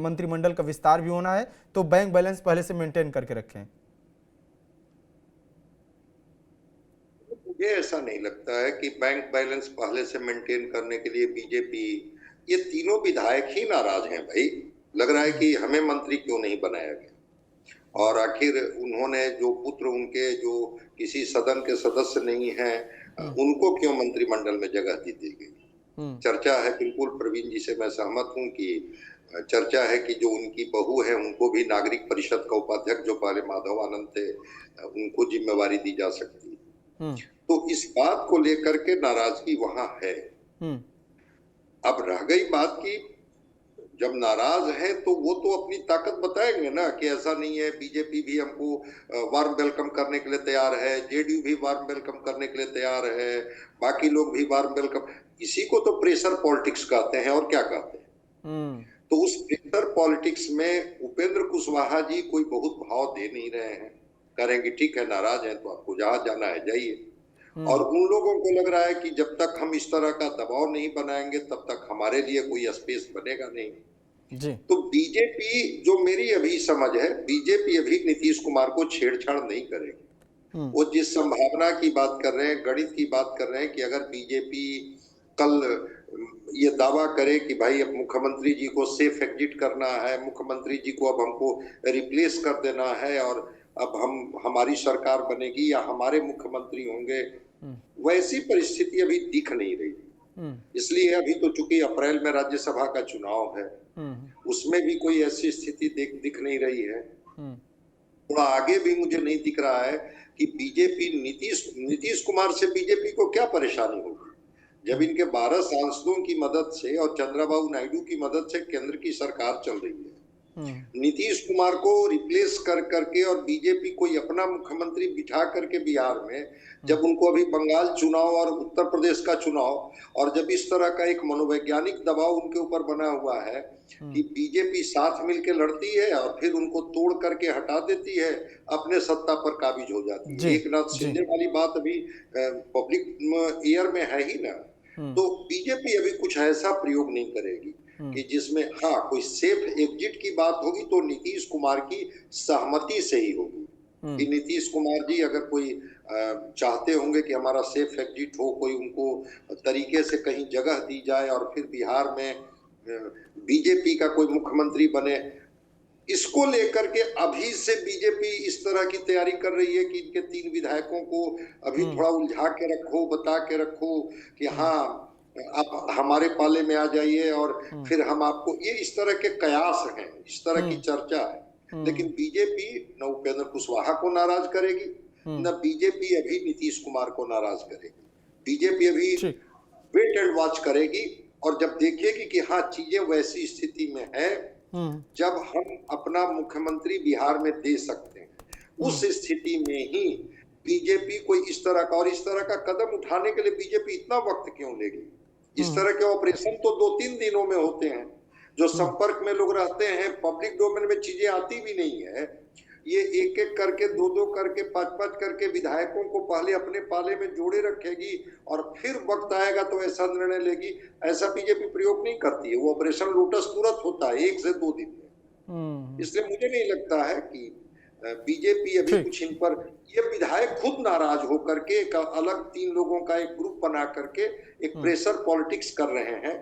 मंत्रिमंडल का विस्तार भी होना है, तो बैंक बैलेंस पहले से मेंटेन करके रखें? मुझे ऐसा नहीं लगता है कि बैंक बैलेंस पहले से मेंटेन करने के लिए बीजेपी, ये तीनों विधायक ही नाराज हैं भाई। लग रहा है कि हमें मंत्री क्यों नहीं बनाया गया, और आखिर उन्होंने जो पुत्र उनके जो किसी सदन के सदस्य नहीं हैं, उनको क्यों मंत्रिमंडल में जगह दी गई। चर्चा है, बिल्कुल प्रवीण जी से मैं सहमत हूं कि चर्चा है कि जो उनकी बहू है उनको भी नागरिक परिषद का उपाध्यक्ष, जो पहले माधव आनंद थे, उनको जिम्मेवारी दी जा सकती है। तो इस बात को लेकर के नाराजगी वहां है। अब रह गई बात की जब नाराज है तो वो तो अपनी ताकत बताएंगे ना कि ऐसा नहीं है, बीजेपी भी हमको वार्म वेलकम करने के लिए तैयार है, जेडीयू भी वार्म वेलकम करने के लिए तैयार है, बाकी लोग भी वार्म वेलकम। इसी को तो प्रेशर पॉलिटिक्स कहते हैं, और क्या कहते हैं। तो उस प्रेशर पॉलिटिक्स में उपेंद्र कुशवाहा जी कोई बहुत भाव दे नहीं रहे हैं, करेंगे ठीक है, नाराज हैं तो आपको जहां जाना है जाइए। और उन लोगों को लग रहा है कि जब तक हम इस तरह का दबाव नहीं बनाएंगे तब तक हमारे लिए कोई स्पेस बनेगा नहीं जी। तो बीजेपी, जो मेरी अभी समझ है, बीजेपी अभी नीतीश कुमार को छेड़छाड़ नहीं करेगी। वो जिस संभावना की बात कर रहे हैं, गणित की बात कर रहे हैं कि अगर बीजेपी कल ये दावा करे कि भाई अब मुख्यमंत्री जी को सेफ एग्जिट करना है, मुख्यमंत्री जी को अब हमको रिप्लेस कर देना है और अब हमारी सरकार बनेगी या हमारे मुख्यमंत्री होंगे, वैसी परिस्थिति अभी दिख नहीं रही। इसलिए अभी तो चूंकि अप्रैल में राज्यसभा का चुनाव है, उसमें भी कोई ऐसी स्थिति दिख नहीं रही है। थोड़ा आगे भी मुझे नहीं दिख रहा है कि बीजेपी, नीतीश कुमार से बीजेपी को क्या परेशानी होगी जब इनके 12 सांसदों की मदद से और चंद्रबाबू नायडू की मदद से केंद्र की सरकार चल रही है। नीतीश कुमार को रिप्लेस कर करके और बीजेपी कोई अपना मुख्यमंत्री बिठा करके बिहार में, जब उनको अभी बंगाल चुनाव और उत्तर प्रदेश का चुनाव, और जब इस तरह का एक मनोवैज्ञानिक दबाव उनके ऊपर बना हुआ है कि बीजेपी साथ मिलकर लड़ती है और फिर उनको तोड़ करके हटा देती है, अपने सत्ता पर काबिज हो जाती है। एक नाथ शिंदे वाली बात अभी पब्लिक ईयर में है ही ना। तो बीजेपी अभी कुछ ऐसा प्रयोग नहीं करेगी कि जिसमें हाँ कोई सेफ एग्जिट की बात होगी तो नीतीश कुमार की सहमति से ही होगी। कि नीतीश कुमार जी अगर कोई चाहते होंगे कि हमारा सेफ एग्जिट हो, कोई उनको तरीके से कहीं जगह दी जाए और फिर बिहार में बीजेपी का कोई मुख्यमंत्री बने, इसको लेकर के अभी से बीजेपी इस तरह की तैयारी कर रही है कि इनके 3 विधायकों को अभी थोड़ा उलझा के रखो, बता के रखो कि हाँ आप हमारे पाले में आ जाइए और फिर हम आपको, ये इस तरह के कयास हैं, इस तरह की चर्चा है। लेकिन बीजेपी न उपेंद्र कुशवाहा को नाराज करेगी, न बीजेपी अभी नीतीश कुमार को नाराज करेगी। बीजेपी अभी वेट एंड वॉच करेगी और जब देखेगी कि हाँ चीजें वैसी स्थिति में है जब हम अपना मुख्यमंत्री बिहार में दे सकते हैं, उस स्थिति में ही बीजेपी कोई इस तरह का कदम उठाने के लिए बीजेपी इतना वक्त क्यों लेगी। इस तरह के ऑपरेशन तो 2-3 दिनों में होते हैं, जो संपर्क में लोग रहते हैं, पब्लिक डोमेन में चीजें आती भी नहीं है। ये एक एक करके 2-2 करके 5-5 करके विधायकों को पहले अपने पाले में जोड़े रखेगी और फिर वक्त आएगा तो ऐसा निर्णय लेगी। ऐसा बीजेपी प्रयोग नहीं करती है। वो ऑपरेशन लोटस तुरंत होता है 1 से 2 दिन में। इसलिए मुझे नहीं लगता है कि बीजेपी अभी कुछ इन पर, ये विधायक खुद नाराज होकर के एक अलग 3 लोगों का एक ग्रुप बना करके एक प्रेशर पॉलिटिक्स कर रहे हैं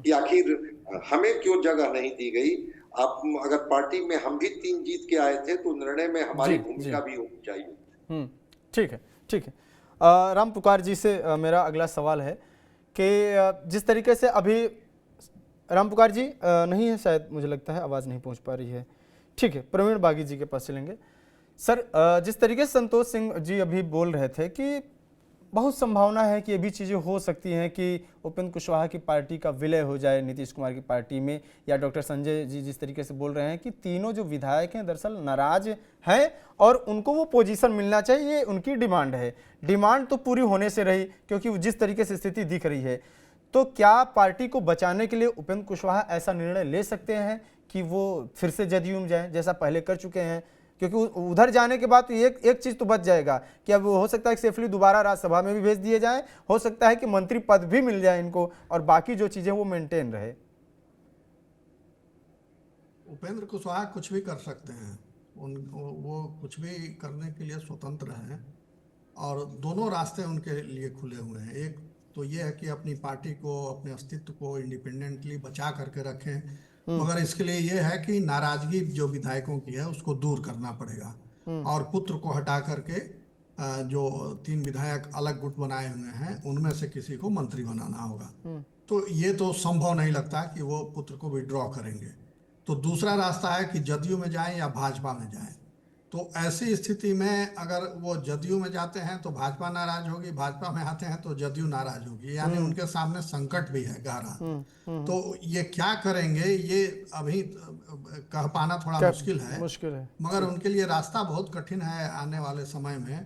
कि आखिर हमें क्यों जगह नहीं दी गई। आप अगर पार्टी में हम भी 3 जीत के आए थे तो निर्णय में हमारी भूमिका भी होनी चाहिए। ठीक है। राम पुकार जी से मेरा अगला सवाल है कि जिस तरीके से अभी राम पुकार जी नहीं है, शायद मुझे लगता है आवाज़ नहीं पहुंच पा रही है। ठीक है, प्रवीण बागी जी के पास चलेंगे। सर, जिस तरीके से संतोष सिंह जी अभी बोल रहे थे कि बहुत संभावना है कि ये भी चीज़ें हो सकती हैं कि उपेंद्र कुशवाहा की पार्टी का विलय हो जाए नीतीश कुमार की पार्टी में, या डॉक्टर संजय जी जिस तरीके से बोल रहे हैं कि तीनों जो विधायक हैं दरअसल नाराज हैं और उनको वो पोजीशन मिलना चाहिए, ये उनकी डिमांड है। डिमांड तो पूरी होने से रही, क्योंकि जिस तरीके से स्थिति दिख रही है। तो क्या पार्टी को बचाने के लिए उपेंद्र कुशवाहा ऐसा निर्णय ले सकते हैं कि वो फिर से जदयू में जाएं, जैसा पहले कर चुके हैं? क्योंकि उधर जाने के बाद तो एक चीज़ तो बच जाएगा कि अब हो सकता है कि सेफली दोबारा राज्यसभा में भी भेज दिए जाएं, हो सकता है कि मंत्री पद भी मिल जाए इनको, और बाकी जो चीज़ें वो मेंटेन रहे। उपेंद्र कुशवाहा कुछ भी कर सकते हैं, वो कुछ भी करने के लिए स्वतंत्र हैं और दोनों रास्ते उनके लिए खुले हुए हैं। एक तो ये है कि अपनी पार्टी को, अपने अस्तित्व को इंडिपेंडेंटली बचा करके रखें, मगर इसके लिए ये है कि नाराजगी जो विधायकों की है उसको दूर करना पड़ेगा और पुत्र को हटा करके जो 3 विधायक अलग गुट बनाए हुए हैं उनमें से किसी को मंत्री बनाना होगा। तो ये तो संभव नहीं लगता कि वो पुत्र को विड्रॉ करेंगे। तो दूसरा रास्ता है कि जदयू में जाएं या भाजपा में जाएं। तो ऐसी स्थिति में अगर वो जदयू में जाते हैं तो भाजपा नाराज होगी, भाजपा में आते हैं तो जदयू नाराज होगी, यानी उनके सामने संकट भी है गहरा। तो ये क्या करेंगे ये अभी कह पाना थोड़ा मुश्किल है, मगर उनके लिए रास्ता बहुत कठिन है आने वाले समय में।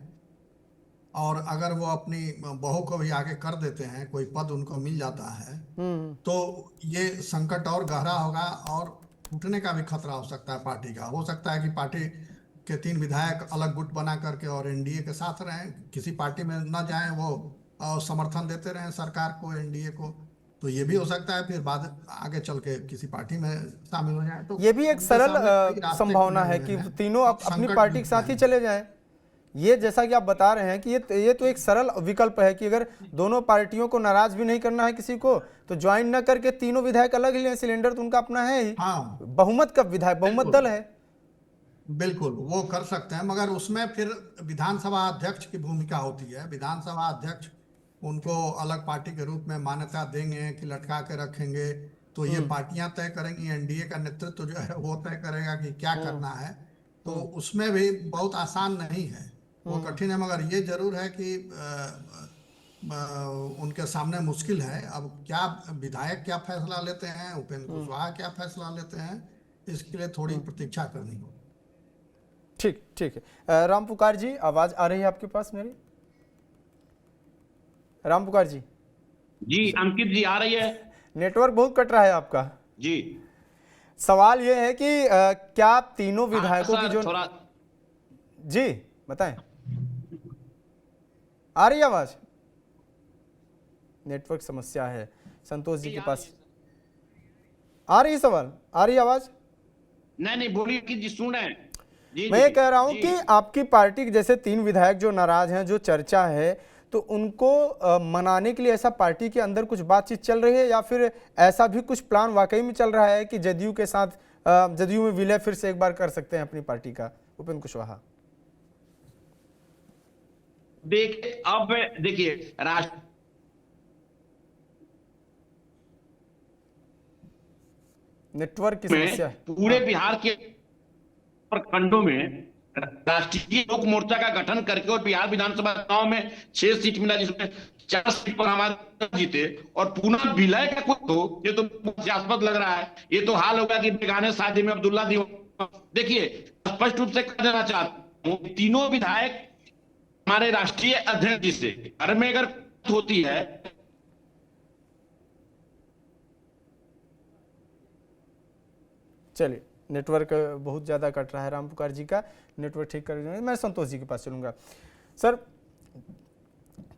और अगर वो अपनी बहू को भी आगे कर देते हैं, कोई पद उनको मिल जाता है, तो ये संकट और गहरा होगा और टूटने का भी खतरा हो सकता है पार्टी का। हो सकता है कि पार्टी के 3 विधायक अलग गुट बना करके और एनडीए के साथ रहें, किसी पार्टी में न जाएं, वो समर्थन देते रहें सरकार को, एनडीए को। तो ये भी हो सकता है फिर बाद आगे चल के किसी पार्टी में शामिल हो जाए। तो ये भी एक सरल संभावना है कि तीनों अपनी पार्टी के साथ ही चले जाएं। ये जैसा कि आप बता रहे हैं कि ये तो एक सरल विकल्प है कि अगर दोनों पार्टियों को नाराज भी नहीं करना है किसी को, तो ज्वाइन न करके तीनों विधायक अलग ही लें। सिलेंडर तो उनका अपना है ही। हाँ, बहुमत का विधायक, बहुमत दल है, बिल्कुल वो कर सकते हैं, मगर उसमें फिर विधानसभा अध्यक्ष की भूमिका होती है। विधानसभा अध्यक्ष उनको अलग पार्टी के रूप में मान्यता देंगे कि लटका के रखेंगे, तो ये पार्टियां तय करेंगी, एनडीए का नेतृत्व जो है वो तय करेगा कि क्या करना है। तो उसमें भी बहुत आसान नहीं है, वो कठिन है, मगर ये जरूर है कि उनके सामने मुश्किल है। अब क्या विधायक क्या फैसला लेते हैं, उपेंद्र कुशवाहा क्या फैसला लेते हैं, इसके लिए थोड़ी प्रतीक्षा करनी होगी। ठीक है। राम पुकार जी, आवाज आ रही है आपके पास मेरी? राम पुकार जी। जी अंकित जी, आ रही है। नेटवर्क बहुत कट रहा है आपका जी। सवाल यह है कि क्या तीनों विधायकों की जो थोड़ा जी बताएं, आ रही आवाज? नेटवर्क समस्या है संतोष जी के पास। आ रही सवाल, आ रही आवाज? नहीं बोलिए कि जी सुन रहे हैं। मैं ये कह रहा हूं कि आपकी पार्टी के जैसे 3 विधायक जो नाराज हैं, जो चर्चा है, तो उनको मनाने के लिए ऐसा पार्टी के अंदर कुछ बातचीत चल रही है, या फिर ऐसा भी कुछ प्लान वाकई में चल रहा है कि जदयू के साथ जदयू में विलय फिर से एक बार कर सकते हैं अपनी पार्टी का उपेंद्र कुशवाहा? देखिए नेटवर्क की समस्या है। पूरे बिहार के प्रखंडों में राष्ट्रीय लोक मोर्चा का गठन करके और बिहार विधानसभा चुनाव में 6 सीट मिला, जिसमें 4 सीट पर हमारे जीते, और पुनः विलय का कुछ तो ये तो हास्यास्पद लग रहा है। ये तो हाल होगा कि बेगाने शादी में अब्दुल्ला दी। देखिए स्पष्ट रूप से कह देना चाहता हूं, तीनों विधायक हमारे राष्ट्रीय अध्यक्ष जी से घर में अगर होती है। चलिए, नेटवर्क बहुत ज़्यादा कट रहा है राम पुकार जी का, नेटवर्क ठीक कर देंगे। मैं संतोष जी के पास चलूँगा। सर,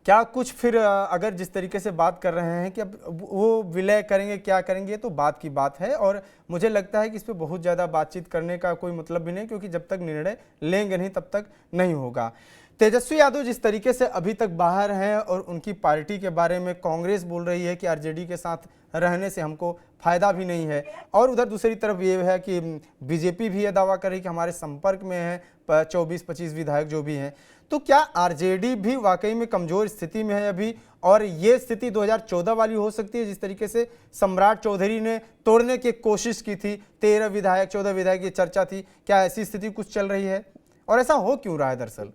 क्या कुछ फिर अगर जिस तरीके से बात कर रहे हैं कि अब वो विलय करेंगे, क्या करेंगे, तो बात की बात है, और मुझे लगता है कि इस पर बहुत ज़्यादा बातचीत करने का कोई मतलब भी नहीं, क्योंकि जब तक निर्णय लेंगे नहीं तब तक नहीं होगा। तेजस्वी यादव जिस तरीके से अभी तक बाहर हैं और उनकी पार्टी के बारे में कांग्रेस बोल रही है कि आरजेडी के साथ रहने से हमको फ़ायदा भी नहीं है, और उधर दूसरी तरफ ये है कि बीजेपी भी ये दावा कर रही है कि हमारे संपर्क में है 24-25 विधायक जो भी हैं। तो क्या आरजेडी भी वाकई में कमज़ोर स्थिति में है अभी, और ये स्थिति 2014 वाली हो सकती है जिस तरीके से सम्राट चौधरी ने तोड़ने की कोशिश की थी, 13 विधायक 14 विधायक की चर्चा थी? क्या ऐसी स्थिति कुछ चल रही है, और ऐसा हो क्यों रहा है दरअसल?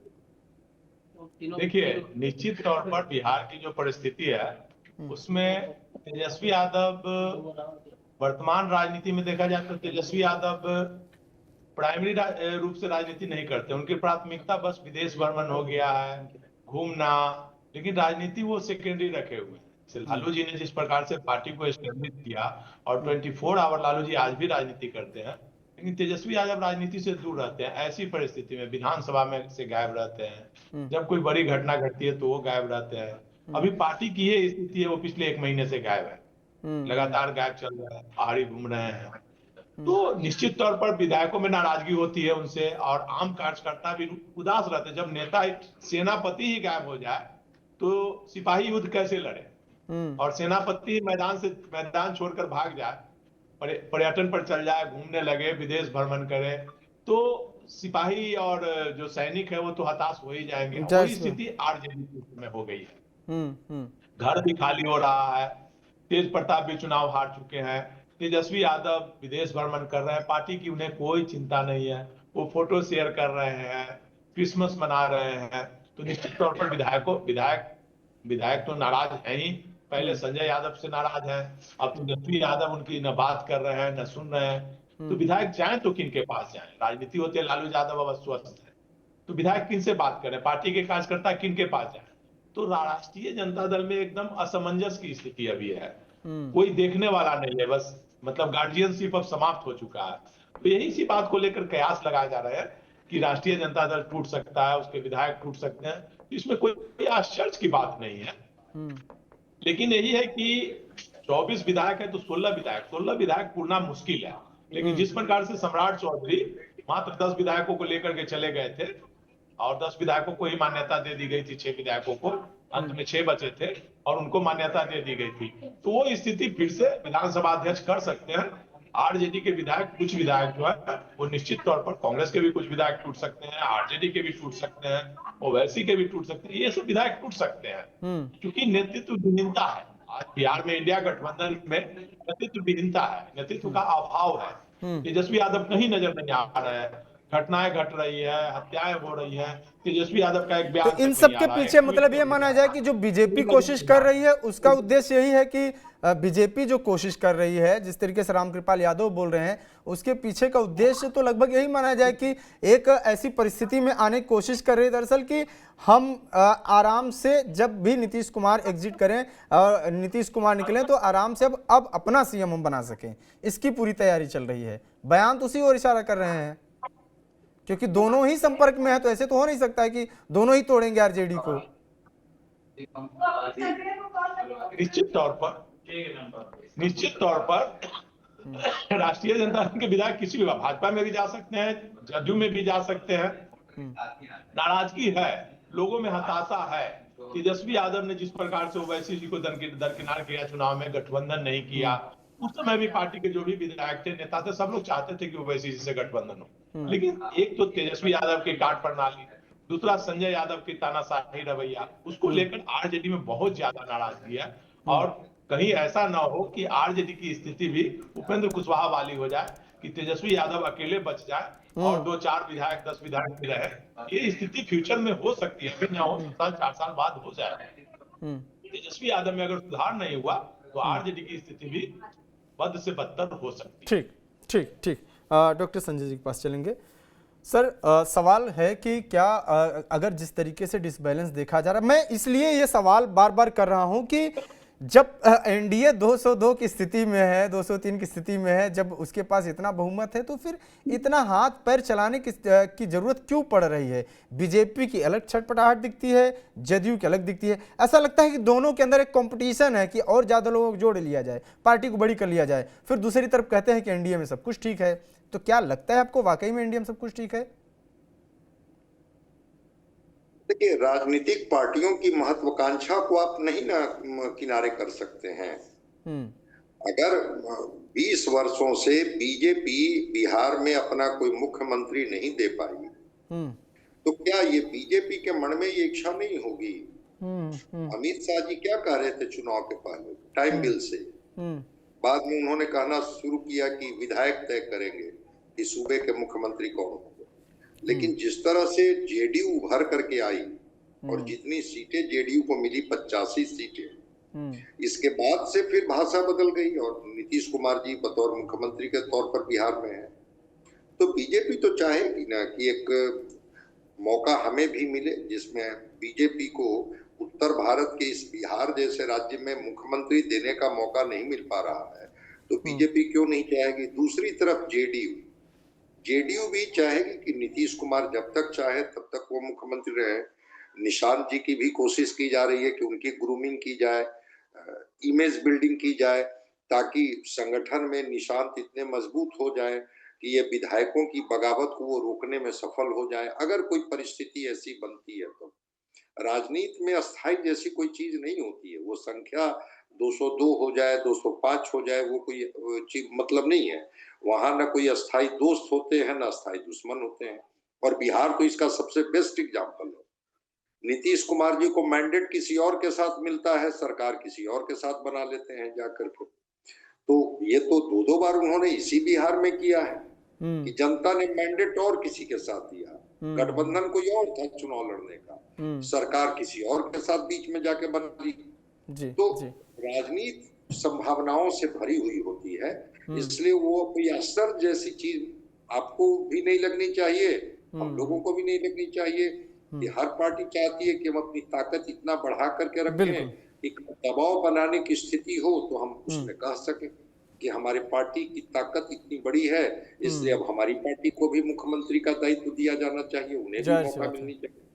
देखिए, निश्चित तौर पर बिहार की जो परिस्थिति है उसमें तेजस्वी यादव, वर्तमान राजनीति में देखा जाए तो तेजस्वी यादव प्राइमरी रूप से राजनीति नहीं करते। उनकी प्राथमिकता बस विदेश भ्रमण हो गया है, घूमना, लेकिन राजनीति वो सेकेंडरी रखे हुए हैं। लालू जी ने जिस प्रकार से पार्टी को एस्टेब्लिश किया और 24 आवर लालू जी आज भी राजनीति करते हैं, लेकिन तेजस्वी यादव राजनीति से दूर रहते हैं। ऐसी परिस्थिति में विधानसभा में से गायब रहते हैं, जब कोई बड़ी घटना घटती है तो वो गायब रहते हैं। अभी पार्टी की ये स्थिति है, वो पिछले 1 महीने से गायब है, लगातार गायब चल रहा है, पहाड़ी घूम रहे हैं। तो निश्चित तौर पर विधायकों में नाराजगी होती है उनसे, और आम कार्यकर्ता भी उदास रहते हैं। जब नेता सेनापति ही गायब हो जाए तो सिपाही युद्ध कैसे लड़े, और सेनापति मैदान छोड़कर भाग जाए, पर्यटन पर चल जाए, घूमने लगे, विदेश भ्रमण करे, तो सिपाही और जो सैनिक है वो तो हताश हो ही जाएंगे। वही स्थिति आरजेडी में हो गई है। घर भी खाली हो रहा है, तेज प्रताप भी चुनाव हार चुके हैं, तेजस्वी यादव विदेश भ्रमण कर रहे हैं, पार्टी की उन्हें कोई चिंता नहीं है, वो फोटो शेयर कर रहे हैं, क्रिसमस मना रहे हैं। तो निश्चित तौर पर विधायक तो नाराज है ही। पहले संजय यादव से नाराज है, अब तेजस्वी यादव उनकी न बात कर रहे हैं न सुन रहे हैं। तो विधायक जाएं तो किन के पास जाएं? राजनीति होती है, लालू यादव अब अस्वस्थ है, तो विधायक किन से बात करें? पार्टी के कार्यकर्ता किन के पास जाएं? तो राष्ट्रीय जनता दल में एकदम असमंजस की स्थिति अभी है, कोई देखने वाला नहीं है, बस मतलब गार्जियनशिप अब समाप्त हो चुका है। तो यही सी बात को लेकर कयास लगाया जा रहा है कि राष्ट्रीय जनता दल टूट सकता है, उसके विधायक टूट सकते हैं। इसमें कोई आश्चर्य की बात नहीं है, लेकिन यही है कि 24 विधायक है तो 16 विधायक पूर्णा मुश्किल है। लेकिन जिस प्रकार से सम्राट चौधरी मात्र 10 विधायकों को लेकर के चले गए थे और 10 विधायकों को ही मान्यता दे दी गई थी, 6 विधायकों को, अंत में 6 बचे थे और उनको मान्यता दे दी गई थी, तो वो स्थिति फिर से विधानसभा अध्यक्ष कर सकते हैं। आरजेडी के विधायक, कुछ विधायक जो है वो निश्चित तौर पर, कांग्रेस के भी कुछ विधायक टूट सकते हैं, आरजेडी के भी टूट सकते हैं, ओवैसी के भी टूट सकते हैं, ये सब विधायक टूट सकते हैं क्योंकि नेतृत्व विहीनता है। आज बिहार में इंडिया गठबंधन में नेतृत्व विहीनता है, नेतृत्व का अभाव है। तेजस्वी यादव कहीं नजर नहीं आ रहा है, घटनाएं घट रही है, हत्याएं हो रही है, तेजस्वी यादव का एक बयान। तो इन सब के पीछे मतलब ये माना जाए कि जो बीजेपी कोशिश कर रही है उसका उद्देश्य यही है कि बीजेपी जो कोशिश कर रही है, जिस तरीके से रामकृपाल यादव बोल रहे हैं, उसके पीछे का उद्देश्य तो लगभग यही माना जाए कि एक ऐसी परिस्थिति में आने की कोशिश कर रही है दरअसल कि हम आराम से जब भी नीतीश कुमार एग्जिट करें और नीतीश कुमार निकलें तो आराम से अब अपना सीएम हम बना सकें, इसकी पूरी तैयारी चल रही है। बयान तो उसी ओर इशारा कर रहे हैं क्योंकि दोनों ही संपर्क में है, तो ऐसे तो हो नहीं सकता है कि दोनों ही तोड़ेंगे आरजेडी को। निश्चित तौर पर राष्ट्रीय जनता दल के विधायक किसी भी, भाजपा में भी जा सकते हैं, जदयू में भी जा सकते हैं। नाराजगी है, लोगों में हताशा है। तेजस्वी यादव ने जिस प्रकार से ओवैसी जी को दरकिनार किया, चुनाव में गठबंधन नहीं किया, उस समय भी पार्टी के जो भी विधायक थे, नेता थे, सब लोग चाहते थे कि ओवैसी जी से गठबंधन हो। लेकिन एक तो तेजस्वी यादव की कार्ड प्रणाली, दूसरा संजय यादव की तानाशाही रवैया, उसको लेकर आरजेडी में बहुत ज्यादा नाराजगी है। और कहीं ऐसा ना हो कि आरजेडी की स्थिति भी उपेंद्र कुशवाहा वाली हो जाए कि तेजस्वी यादव अकेले बच जाए और 2-4 विधायक 10 विधायक भी रहे। ये स्थिति फ्यूचर में हो सकती है, अभी ना हो, 4 साल बाद हो जाए। तेजस्वी यादव में अगर सुधार नहीं हुआ तो आरजेडी की स्थिति भी बद से बदतर हो सकती है। ठीक। डॉक्टर संजय जी के पास चलेंगे। सर, सवाल है कि क्या अगर जिस तरीके से डिसबैलेंस देखा जा रहा है, मैं इसलिए ये सवाल बार बार कर रहा हूं कि जब एनडीए 202 की स्थिति में है, 203 की स्थिति में है, जब उसके पास इतना बहुमत है तो फिर इतना हाथ पैर चलाने की जरूरत क्यों पड़ रही है? बीजेपी की अलग छटपटाहट दिखती है, जदयू की अलग दिखती है। ऐसा लगता है कि दोनों के अंदर एक कंपटीशन है कि और ज्यादा लोगों को जोड़ लिया जाए, पार्टी को बड़ी कर लिया जाए। फिर दूसरी तरफ कहते हैं कि एनडीए में सब कुछ ठीक है। तो क्या लगता है आपको वाकई में एनडीए में सब कुछ ठीक है? देखिए, राजनीतिक पार्टियों की महत्वाकांक्षा को आप नहीं ना किनारे कर सकते हैं। अगर 20 वर्षों से बीजेपी बिहार में अपना कोई मुख्यमंत्री नहीं दे पाई, तो क्या ये बीजेपी के मन में ये इच्छा नहीं होगी? अमित शाह जी क्या कह रहे थे चुनाव के पहले, टाइम बिल से, बाद में उन्होंने कहना शुरू किया कि विधायक तय करेंगे कि सूबे के मुख्यमंत्री कौन होंगे। लेकिन जिस तरह से जेडीयू उभर करके आई और जितनी सीटें जेडीयू को मिली 85 सीटें, इसके बाद से फिर भाषा बदल गई और नीतीश कुमार जी बतौर मुख्यमंत्री के तौर पर बिहार में है। तो बीजेपी तो चाहेगी ना कि एक मौका हमें भी मिले, जिसमें बीजेपी को उत्तर भारत के इस बिहार जैसे राज्य में मुख्यमंत्री देने का मौका नहीं मिल पा रहा है, तो बीजेपी क्यों नहीं चाहेगी। दूसरी तरफ जेडीयू भी चाहेगी कि नीतीश कुमार जब तक चाहे तब तक वो मुख्यमंत्री रहे। निशांत जी की भी कोशिश की जा रही है कि उनकी ग्रूमिंग की जाए, इमेज बिल्डिंग की जाए, ताकि संगठन में निशांत इतने मजबूत हो जाए कि ये विधायकों की बगावत को वो रोकने में सफल हो जाए। अगर कोई परिस्थिति ऐसी बनती है तो राजनीति में अस्थाई जैसी कोई चीज नहीं होती है। वो संख्या 202 हो जाए, 205 हो जाए, वो कोई चीज मतलब नहीं है। वहां ना कोई अस्थाई दोस्त होते हैं ना अस्थाई दुश्मन होते हैं, और बिहार तो इसका सबसे बेस्ट एग्जाम्पल है। नीतीश कुमार जी को मैंडेट किसी और के साथ मिलता है, सरकार किसी और के साथ बना लेते हैं जाकर के। तो ये तो दो बार उन्होंने इसी बिहार में किया है कि जनता ने मैंडेट और किसी के साथ दिया, गठबंधन कोई और था चुनाव लड़ने का, सरकार किसी और के साथ बीच में जाके बना ली। तो राजनीति संभावनाओं से भरी हुई होती है, इसलिए वो कोई असर जैसी चीज आपको भी नहीं लगनी चाहिए, हम लोगों को भी नहीं लगनी चाहिए कि हर पार्टी चाहती है कि हम अपनी ताकत इतना बढ़ा करके रखें कि दबाव बनाने की स्थिति हो तो हम उसमें कह सके कि हमारी पार्टी की ताकत इतनी बड़ी है, इसलिए अब हमारी पार्टी को भी मुख्यमंत्री का दायित्व दिया जाना चाहिए, उन्हें भी मौका मिलनी चाहिए।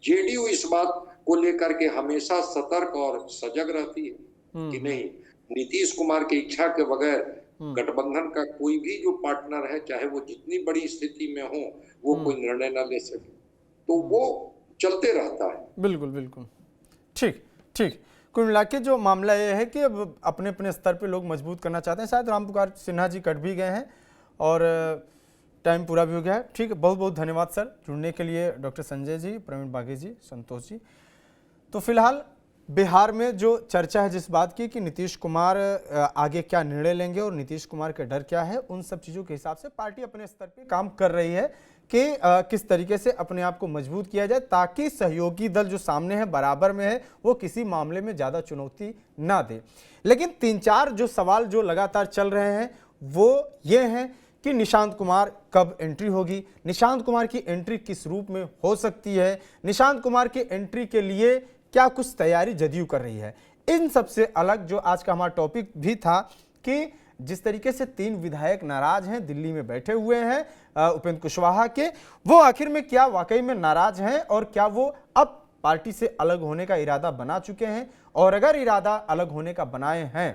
जेडीयू इस बात को लेकर के हमेशा सतर्क और सजग रहती है कि नहीं, नीतीश कुमार की इच्छा के बगैर गठबंधन का कोई भी जो पार्टनर है, चाहे वो जितनी बड़ी स्थिति में हो, वो कोई निर्णय ना ले सके, तो वो चलते रहता है। बिल्कुल बिल्कुल, ठीक ठीक। कुल मिला के जो मामला ये है कि अब अपने अपने स्तर पे लोग मजबूत करना चाहते हैं। शायद रामपुकार सिन्हा जी कट भी गए हैं और टाइम पूरा भी हो गया है। ठीक है, बहुत बहुत धन्यवाद सर जुड़ने के लिए, डॉक्टर संजय जी, प्रवीण बाघेल जी, संतोष जी। तो फिलहाल बिहार में जो चर्चा है जिस बात की कि नीतीश कुमार आगे क्या निर्णय लेंगे और नीतीश कुमार का डर क्या है, उन सब चीज़ों के हिसाब से पार्टी अपने स्तर पे काम कर रही है कि किस तरीके से अपने आप को मजबूत किया जाए ताकि सहयोगी दल जो सामने है, बराबर में है, वो किसी मामले में ज़्यादा चुनौती ना दे। लेकिन 3-4 जो सवाल जो लगातार चल रहे हैं वो ये हैं कि निशांत कुमार कब एंट्री होगी, निशांत कुमार की एंट्री किस रूप में हो सकती है, निशांत कुमार की एंट्री के लिए क्या कुछ तैयारी जदयू कर रही है। इन सबसे अलग जो आज का हमारा टॉपिक भी था कि जिस तरीके से 3 विधायक नाराज हैं, दिल्ली में बैठे हुए हैं उपेंद्र कुशवाहा के, वो आखिर में क्या वाकई में नाराज हैं और क्या वो अब पार्टी से अलग होने का इरादा बना चुके हैं, और अगर इरादा अलग होने का बनाए हैं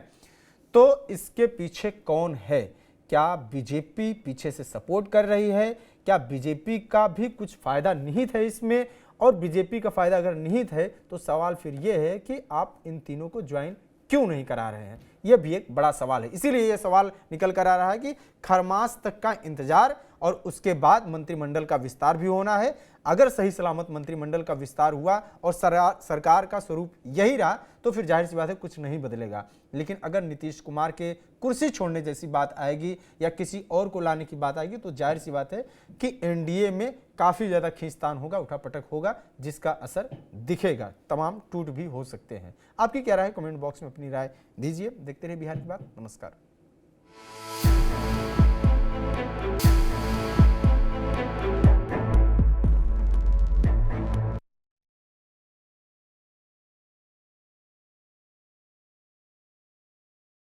तो इसके पीछे कौन है। क्या बीजेपी पीछे से सपोर्ट कर रही है, क्या बीजेपी का भी कुछ फायदा निहित है इसमें, और बीजेपी का फायदा अगर निहित है तो सवाल फिर यह है कि आप इन तीनों को ज्वाइन क्यों नहीं करा रहे हैं। यह भी एक बड़ा सवाल है। इसीलिए यह सवाल निकल कर आ रहा है कि खरमास तक का इंतजार और उसके बाद मंत्रिमंडल का विस्तार भी होना है। अगर सही सलामत मंत्रिमंडल का विस्तार हुआ और सरकार का स्वरूप यही रहा तो फिर जाहिर सी बात है कुछ नहीं बदलेगा। लेकिन अगर नीतीश कुमार के कुर्सी छोड़ने जैसी बात आएगी या किसी और को लाने की बात आएगी तो जाहिर सी बात है कि एनडीए में काफ़ी ज़्यादा खींचतान होगा, उठापटक होगा, जिसका असर दिखेगा। तमाम टूट भी हो सकते हैं। आपकी क्या राय है, कमेंट बॉक्स में अपनी राय दीजिए। देखते रहिए बिहार की बात। नमस्कार।